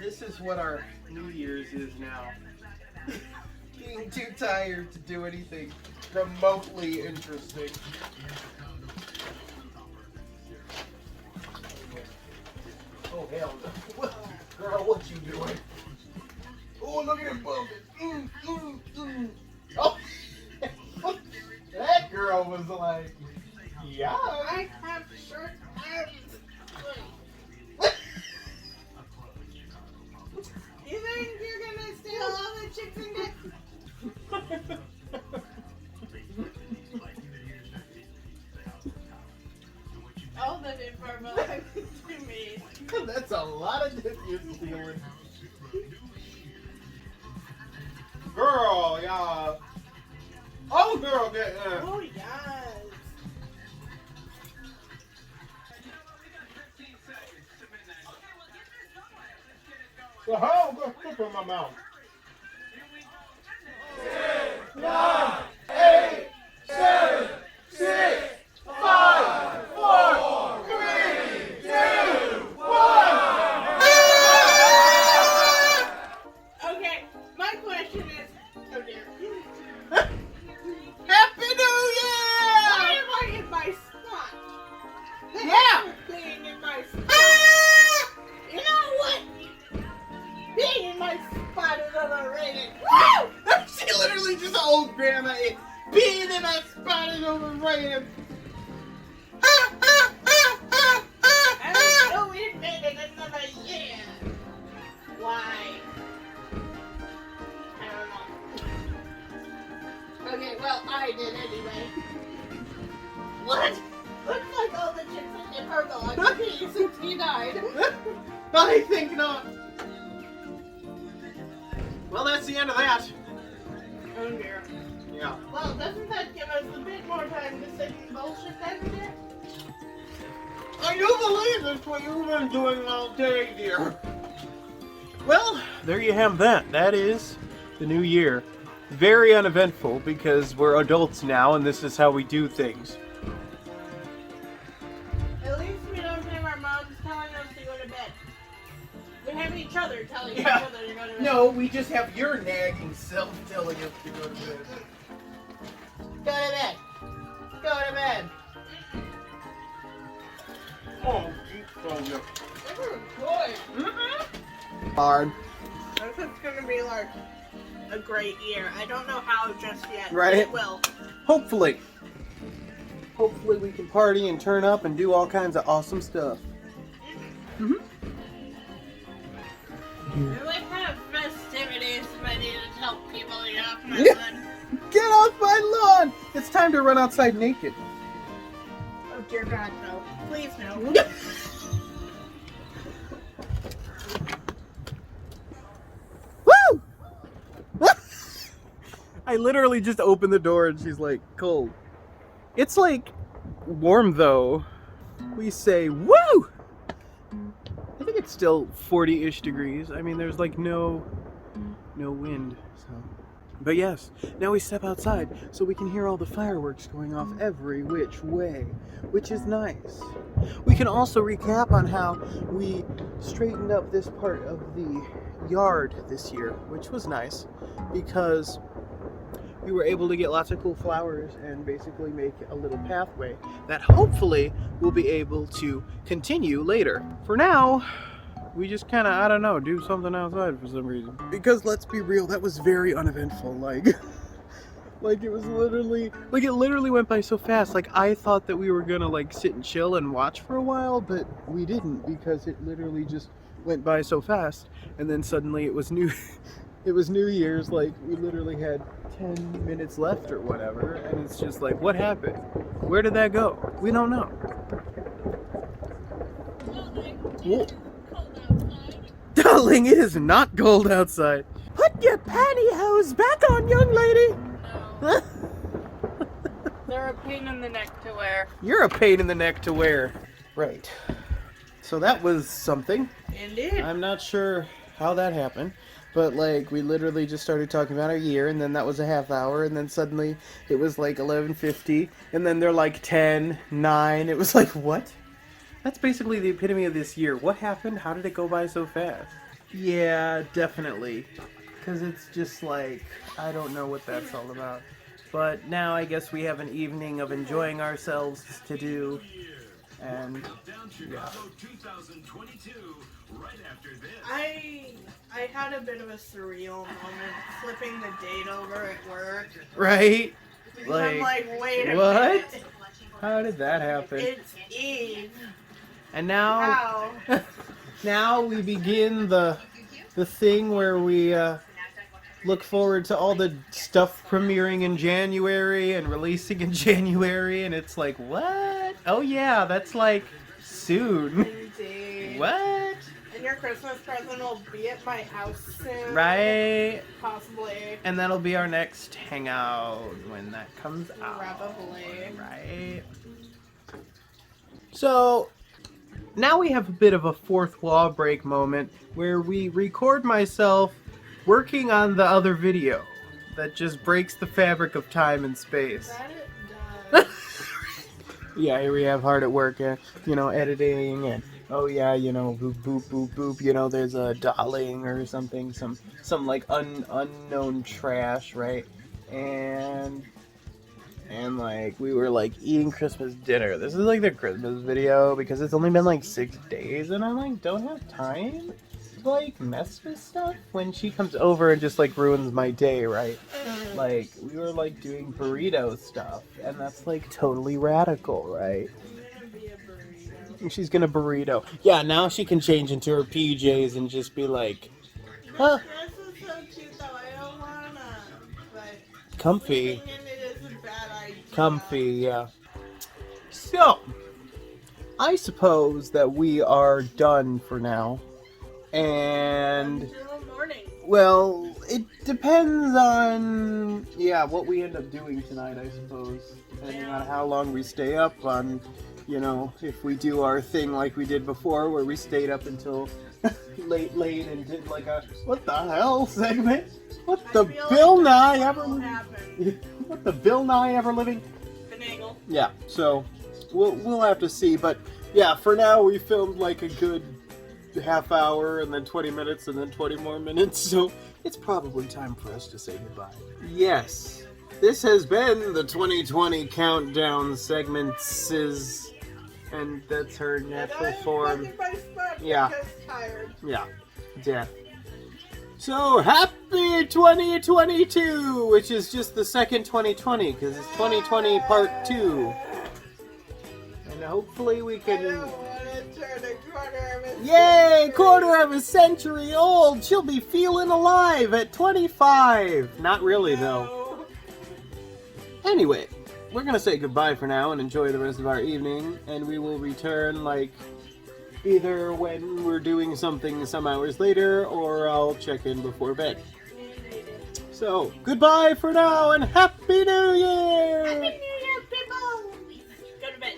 This is what our New Year's is now. Being too tired to do anything remotely interesting. Oh hell no. Girl, what you doing? Oh, look at him bumping. Oh, that girl was like, yeah. I have short arms. You think you're gonna steal all the chicks and dip? All the dip are belong to me. That's a lot of dip you're stealing. Girl, y'all. Oh, girl, get Oh yes. So how am I going to flip in my mouth? 9, 8, 7, 6, 5, 4, 3, 2, 1. Okay, my question is, oh dear. Happy New Year! Why am I in my spot? Yeah. Being in my spot. You know what? Being in my spot is overrated. Woo! She literally just old grandma. Being in my spot is overrated. And so we made it another year. Why? I don't know. well, I did anyway. What? Looks like all the chicks in the purple on me since he died. I think not. Well, that's the end of that. Oh dear. Yeah. Well, doesn't that give us a bit more time to sit and bullshit then, dear? I do believe it's what you've been doing all day, dear. Well, there you have that. That is the new year. Very uneventful because we're adults now and this is how we do things. At least we don't have our moms telling us to go to bed. We have each other telling each Yeah. other to go to bed. No, we just have your nagging self telling us to go to bed. Go to bed. Go to bed. Oh, deep from you. Good. Hard. This is gonna be like a great year. I don't know how just yet. Right. But it will. Hopefully. Hopefully we can party and turn up and do all kinds of awesome stuff. We like have festivities, but I need to tell people to get off my Yeah. lawn. Get off my lawn! It's time to run outside naked. Oh dear God, no. Please no. Woo! I literally just opened the door and she's like, cold. It's like warm though. We say, woo! I think it's still 40-ish degrees. I mean, there's like no wind, so. But yes, now we step outside so we can hear all the fireworks going off every which way, which is nice. We can also recap on how we straightened up this part of the yard this year, which was nice because we were able to get lots of cool flowers and basically make a little pathway that hopefully we'll be able to continue later. For now, we just kind of, I don't know, do something outside for some reason. Because let's be real, that was very uneventful. Like it was literally, like it literally went by so fast. Like I thought that we were gonna like sit and chill and watch for a while, but we didn't because it literally just went by so fast. And then suddenly it was New Year's. Like we literally had 10 minutes left or whatever, and it's just like, what happened? Where did that go? We don't know. Whoa. Darling, it is not cold outside. Put your pantyhose back on, young lady. They're a pain in the neck to wear. You're a pain in the neck to wear. Right. So that was something. Indeed. I'm not sure how that happened, but like we literally just started talking about our year, and then that was a half hour, and then suddenly it was like 11:50, and then they're like 10, 9. It was like, what? That's basically the epitome of this year. What happened? How did it go by so fast? Yeah, definitely. Because it's just like, I don't know what that's all about. But now I guess we have an evening of enjoying ourselves to do. And yeah. I had a bit of a surreal moment flipping the date over at work. Right? I'm like, wait a what? minute. How did that happen? It's Eve. And now, How? now we begin the thing where we look forward to all the stuff premiering in January and releasing in January, and it's like, what? Oh yeah, that's like soon. Indeed. What? And your Christmas present will be at my house soon. Right? Possibly. And that'll be our next hangout when that comes out. Probably. Right? So, now we have a bit of a fourth wall break moment where we record myself working on the other video that just breaks the fabric of time and space. That it does. Yeah, here we have hard at work, editing, and oh yeah, boop, boop, boop, boop, there's a dolling or something, some like unknown trash, right? And like we were like eating Christmas dinner. This is like the Christmas video because it's only been like 6 days, and I like don't have time to like mess with stuff when she comes over and just like ruins my day, right? Like we were like doing burrito stuff, and that's like totally radical, right? And she's gonna burrito. Yeah, now she can change into her PJs and just be like, huh? This is so cute though. I don't wanna. But Comfy. sleeping in it is bad idea. Comfy, yeah. So, I suppose that we are done for now. And, Until morning. well, it depends on, yeah, what we end up doing tonight, I suppose. Depending on how long we stay up, on, you know, if we do our thing like we did before, where we stayed up until late and did like a what the hell segment? What the Bill Nye ever? What the Bill Nye ever living? Finagle. Yeah, so we'll have to see, but yeah, for now we filmed like a good half hour and then 20 minutes and then 20 more minutes, so it's probably time for us to say goodbye. Yes, this has been the 2020 countdown segments, and that's her natural form. Yeah. Yeah. Death. So, happy 2022, which is just the second 2020, because it's 2020 part 2. And hopefully we can... Yay! Quarter of a century old! She'll be feeling alive at 25! Not really, though. Anyway, we're gonna say goodbye for now and enjoy the rest of our evening, and we will return, like, either when we're doing something some hours later, or I'll check in before bed. So, goodbye for now, and Happy New Year! Happy New Year, people! Go to bed.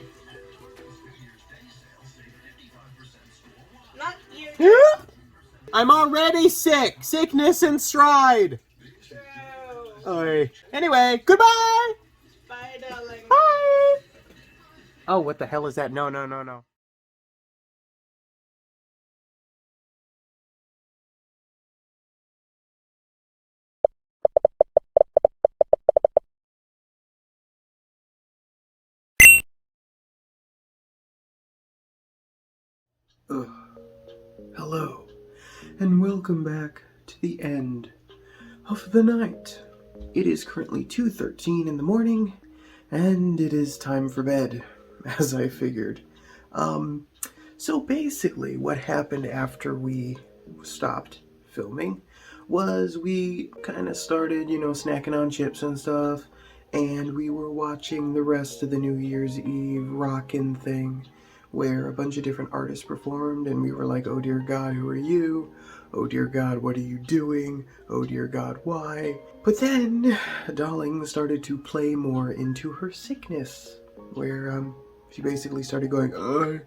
Not you. I'm already sick! Sickness and stride! True. Oy. Anyway, goodbye! Bye, darling. Bye! Oh, what the hell is that? No. Hello, and welcome back to the end of the night. It is currently 2:13 in the morning, and it is time for bed, as I figured. So basically what happened after we stopped filming was we kind of started, snacking on chips and stuff, and we were watching the rest of the New Year's Eve rockin' thing, where a bunch of different artists performed, and we were like, oh dear God, who are you? Oh dear God, what are you doing? Oh dear God, why? But then, Darling started to play more into her sickness, where she basically started going, I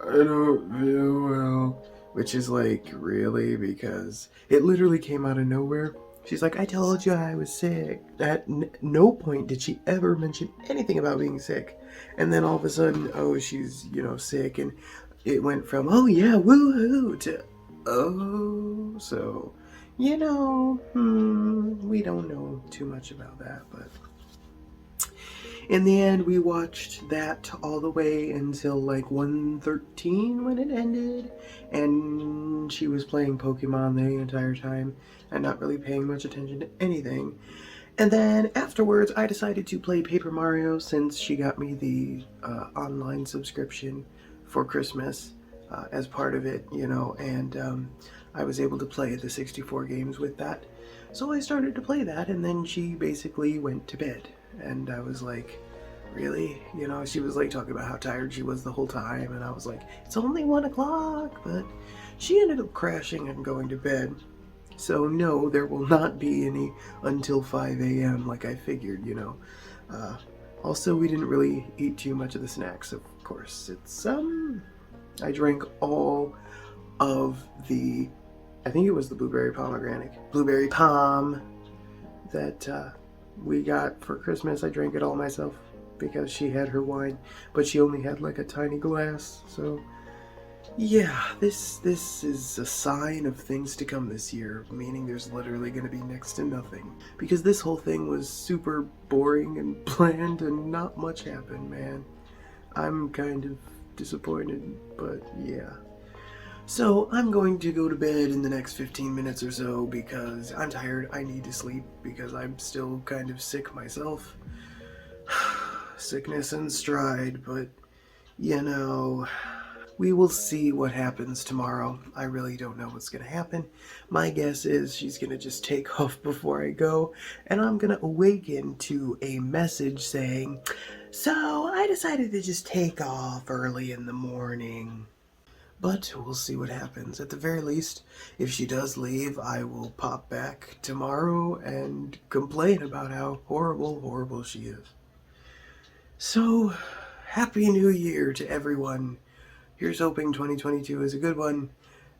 don't feel well, which is like, really? Because it literally came out of nowhere. She's like, I told you I was sick. At no point did she ever mention anything about being sick. And then all of a sudden, oh, she's, sick. And it went from, oh yeah, woohoo, to, oh, so, we don't know too much about that. But in the end, we watched that all the way until like 1:13 when it ended. And she was playing Pokemon the entire time and not really paying much attention to anything. And then afterwards, I decided to play Paper Mario since she got me the online subscription for Christmas as part of it, and I was able to play the 64 games with that. So I started to play that, and then she basically went to bed. And I was like, really? She was like talking about how tired she was the whole time, and I was like, it's only 1 o'clock, but she ended up crashing and going to bed. So no, there will not be any until 5 a.m. like I figured, Also, we didn't really eat too much of the snacks, of course. It's, I drank all of the, I think it was the blueberry palm that we got for Christmas. I drank it all myself because she had her wine, but she only had like a tiny glass, so yeah, this is a sign of things to come this year, meaning there's literally going to be next to nothing. Because this whole thing was super boring and bland and not much happened, man. I'm kind of disappointed, but yeah. So I'm going to go to bed in the next 15 minutes or so because I'm tired. I need to sleep because I'm still kind of sick myself. Sickness and stride, but We will see what happens tomorrow. I really don't know what's going to happen. My guess is she's going to just take off before I go, and I'm going to awaken to a message saying, "So I decided to just take off early in the morning." But we'll see what happens. At the very least, if she does leave, I will pop back tomorrow and complain about how horrible she is. So, Happy New Year to everyone. Here's hoping 2022 is a good one,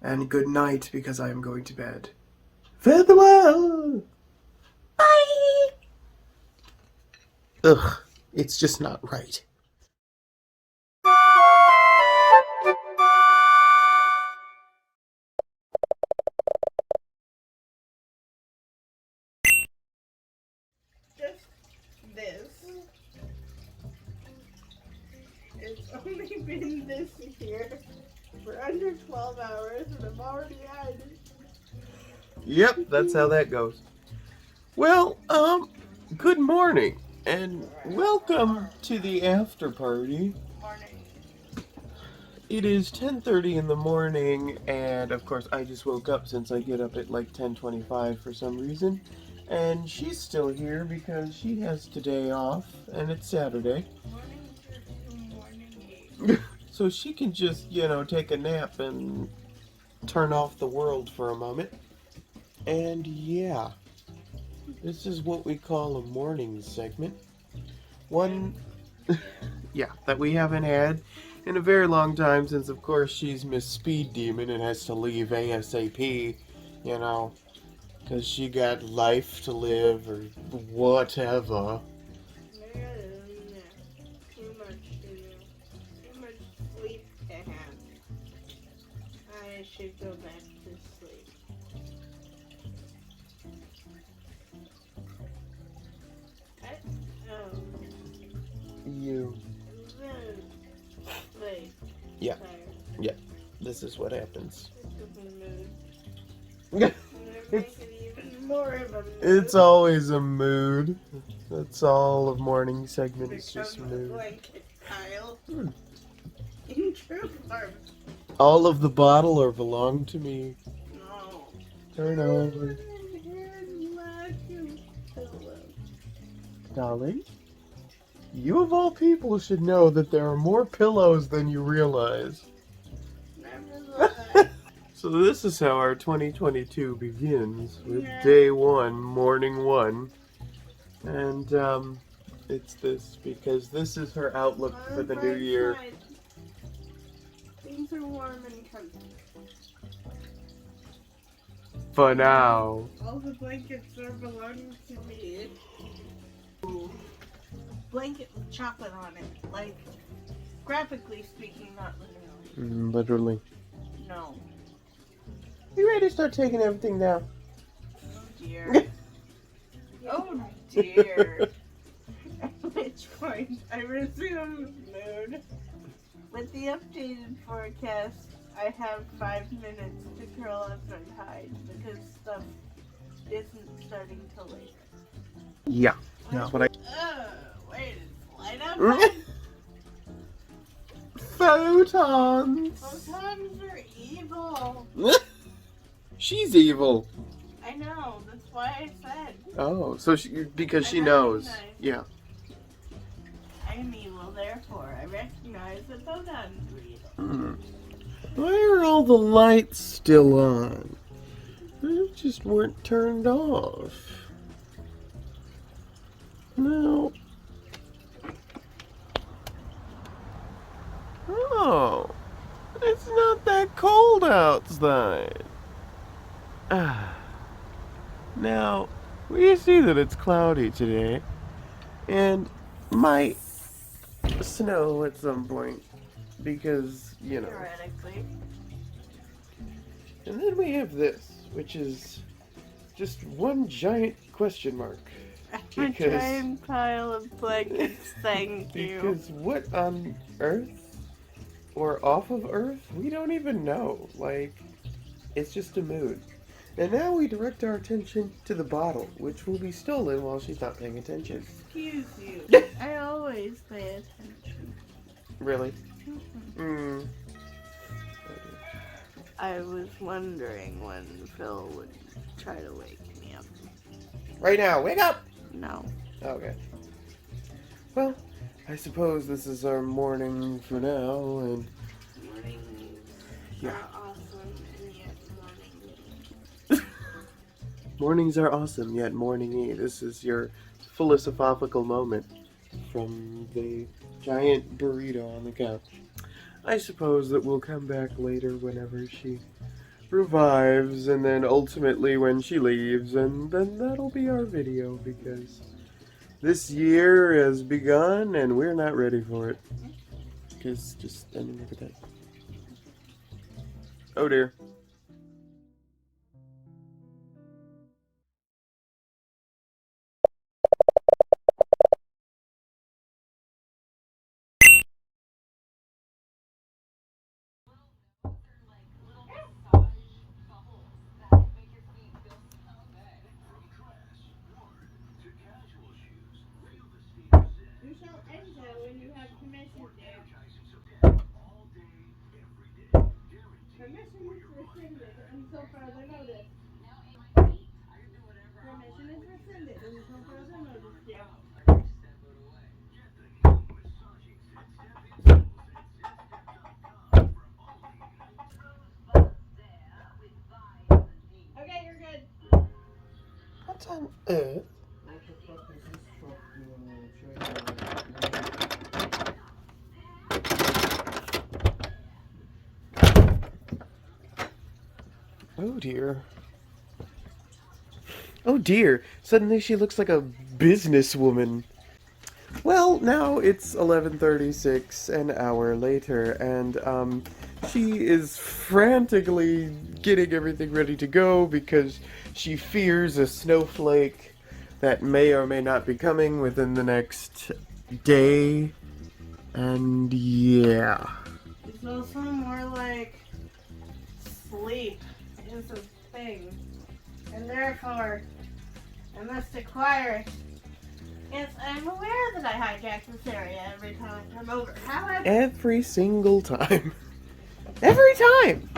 and good night because I am going to bed. Farewell! Bye! Ugh, it's just not right. Just this. It's only been this year for under 12 hours and I'm already out. Yep, that's how that goes. Well, good morning, and welcome to the after party. Morning. It is 10:30 in the morning, and of course I just woke up since I get up at like 10:25 for some reason. And she's still here because she has today off, and it's Saturday. So she can just, take a nap and turn off the world for a moment. And yeah, this is what we call a morning segment. One, that we haven't had in a very long time since, of course, she's Miss Speed Demon and has to leave ASAP, because she got life to live or whatever. Too much sleep to have. I should go back to sleep. You. Wait. Yeah. Tired. Yeah. This is what happens. Make it even more of a mood. It's always a mood. That's all of morning segment is just Become the mood. blanket pile. In true form. All of the bottle or belong to me. No. Turn over. Darling, you of all people should know that there are more pillows than you realize. Nevertheless. So this is how our 2022 begins, with day one, morning one. And it's this, because this is her outlook for the new year. Things are warm and comfy. For now. All the blankets are belonging to me. Blanket with chocolate on it. Like, graphically speaking, not literally. Literally. No. You ready to start taking everything now? Oh dear. Oh dear. At which point I resume mood. With the updated forecast, I have 5 minutes to curl up and hide because stuff isn't starting till later. Yeah. No, but I... Wait, it's light up? Photons! Photons are evil. She's evil. I know, that's why I said. Oh, so because she I knows. recognize. Yeah. I'm evil, therefore I recognize that photons are evil. Why are all the lights still on? They just weren't turned off. No. Oh, it's not that cold outside. Now, we see that it's cloudy today, and might snow at some point, because, Theoretically. And then we have this, which is just one giant question mark. A giant pile of blankets, thank you. Because what on Earth, or off of Earth, we don't even know. Like, it's just a mood. And now we direct our attention to the bottle, which will be stolen while she's not paying attention. Excuse you. I always pay attention. Really? I was wondering when Phil would try to wake me up. Right now, wake up! No. Okay. Well, I suppose this is our morning for now, and Mornings Yeah. are awesome, and yet mornings are awesome, yet morning-y. This is your philosophical moment from the giant burrito on the couch. I suppose that we'll come back later whenever she revives, and then ultimately when she leaves, and then that'll be our video, because this year has begun and we're not ready for it. Because I mean, look at that. Oh dear. You shall enter when you have permission, dear. Permission is rescinded until further notice. Permission is rescinded until further notice, dear. Okay, you're good. What on earth? Oh dear. Oh dear. Suddenly she looks like a businesswoman. Well, now it's 11:36, an hour later, and she is frantically getting everything ready to go because she fears a snowflake that may or may not be coming within the next day. And yeah. It's also more like sleep is a thing. And therefore, I must acquire it. Yes, I'm aware that I hijack this area every time I come over. However, Every single time. Every time!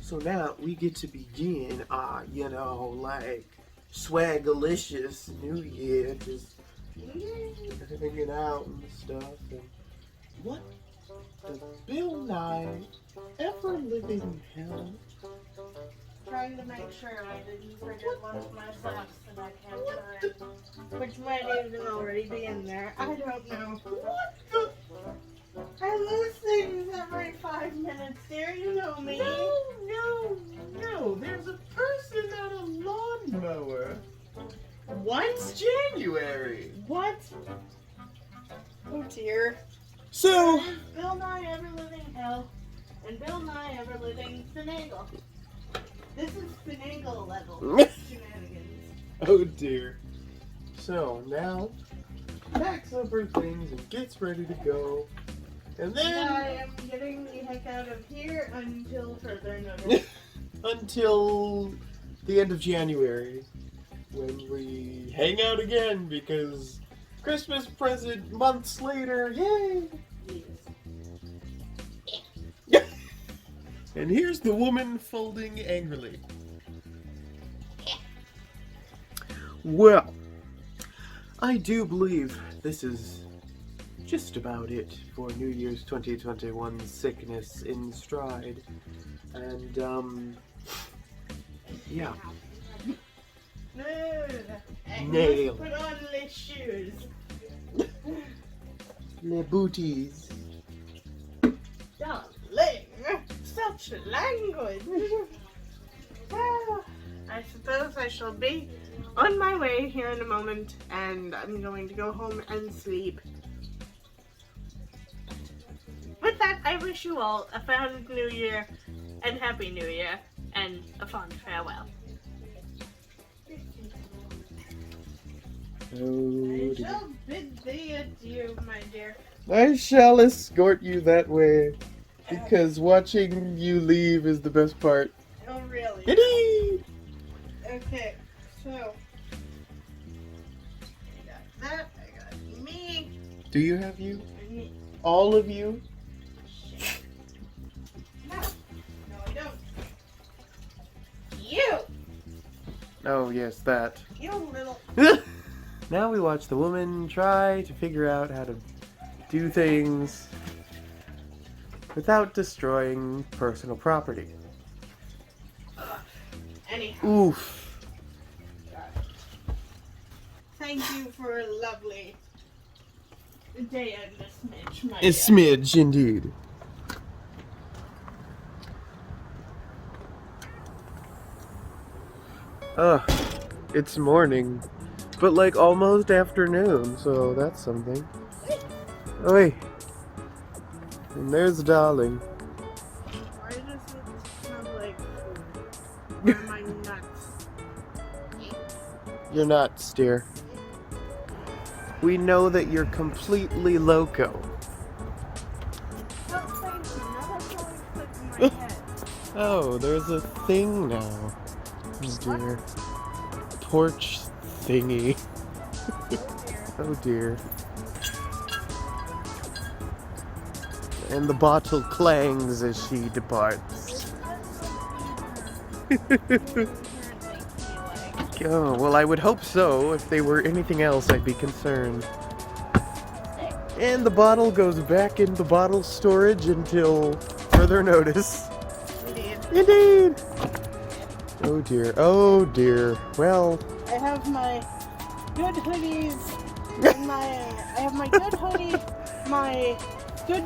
So now we get to begin our, like, swagalicious New Year, just hanging out and stuff. And what does Bill Nye ever live in hell? trying to make sure I didn't forget one of my socks that I can't find. Which might even already be in there. I don't know. What the? I lose things every 5 minutes, dear. You know me. No. There's a person on a lawnmower. What? It's January. What? Oh dear. So, Is Bill Nye Ever Living Hell and Bill Nye Ever Living Finagle. This is finagle level shenanigans. oh dear. So now, packs up her things and gets ready to go. And then, I am getting the heck out of here until further notice. until the end of January, when we hang out again, because Christmas present months later, yay! And here's the woman folding angrily. Well, I do believe this is just about it for New Year's 2021 sickness in stride. And, yeah. No, I Nail. must put on the shoes. Les booties. Darling, such language. Well, I suppose I shall be on my way here in a moment, and I'm going to go home and sleep. With that, I wish you all a fond New Year, and Happy New Year, and a fond farewell. I shall bid thee adieu, my dear. I shall escort you that way, because watching you leave is the best part. Oh, really? Giddy! Okay, so I got that, I got me, Do you have you? and me. All of you? No, Oh, yes, that. You little. Now we watch the woman try to figure out how to do things without destroying personal property. Anyhow. Oof. Thank you for a lovely day and a smidge, my A dear. smidge, indeed. It's morning, but like almost afternoon, so that's something. Oi. And there's darling. Why does it smell like food? Where are my nuts? You're nuts, dear. We know that you're completely loco. Oh, thank you. Now that's all I put in my head. Oh, there's a thing now. Oh dear. Porch thingy. Oh dear. And the bottle clangs as she departs. Oh, well, I would hope so. If they were anything else, I'd be concerned. And the bottle goes back in the bottle storage until further notice. Indeed! Oh dear, oh dear. Well, I have my good hoodies, and I have my good hoodie, my good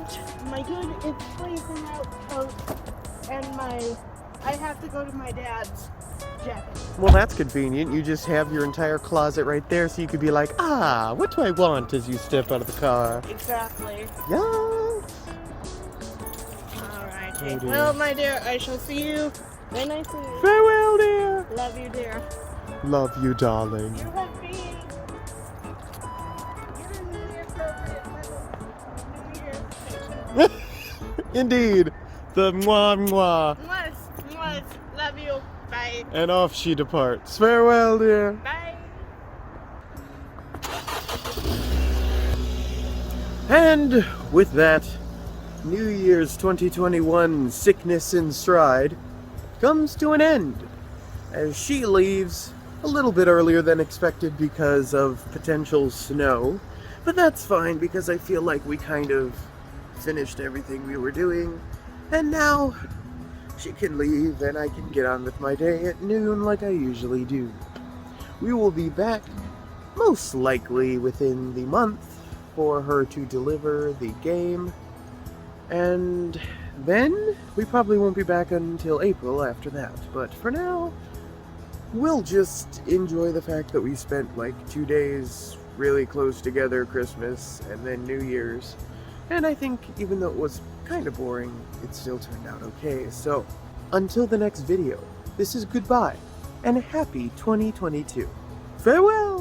it's freezing out coat, and I have to go to my dad's jacket. well, that's convenient. You just have your entire closet right there, so you could be like, ah, what do I want as you step out of the car? Exactly. Yeah. Alright. Oh, dear. Well, my dear, I shall see you when I see you. Farewell, dear. Love you, dear. Love you, darling. You have been. You're in the appropriate little New Year's station. Indeed. The mwah mwah. Mwah. Love you. Bye. And off she departs. Farewell, dear. Bye. And with that, New Year's 2021 sickness in stride comes to an end as she leaves a little bit earlier than expected because of potential snow. But that's fine because I feel like we kind of finished everything we were doing. And now she can leave and I can get on with my day at noon like I usually do. We will be back most likely within the month for her to deliver the game. And then we probably won't be back until April after that. But for now, we'll just enjoy the fact that we spent like 2 days really close together, Christmas and then New Year's. And I think even though it was kind of boring, it still turned out okay. So until the next video, this is goodbye and a happy 2022. Farewell!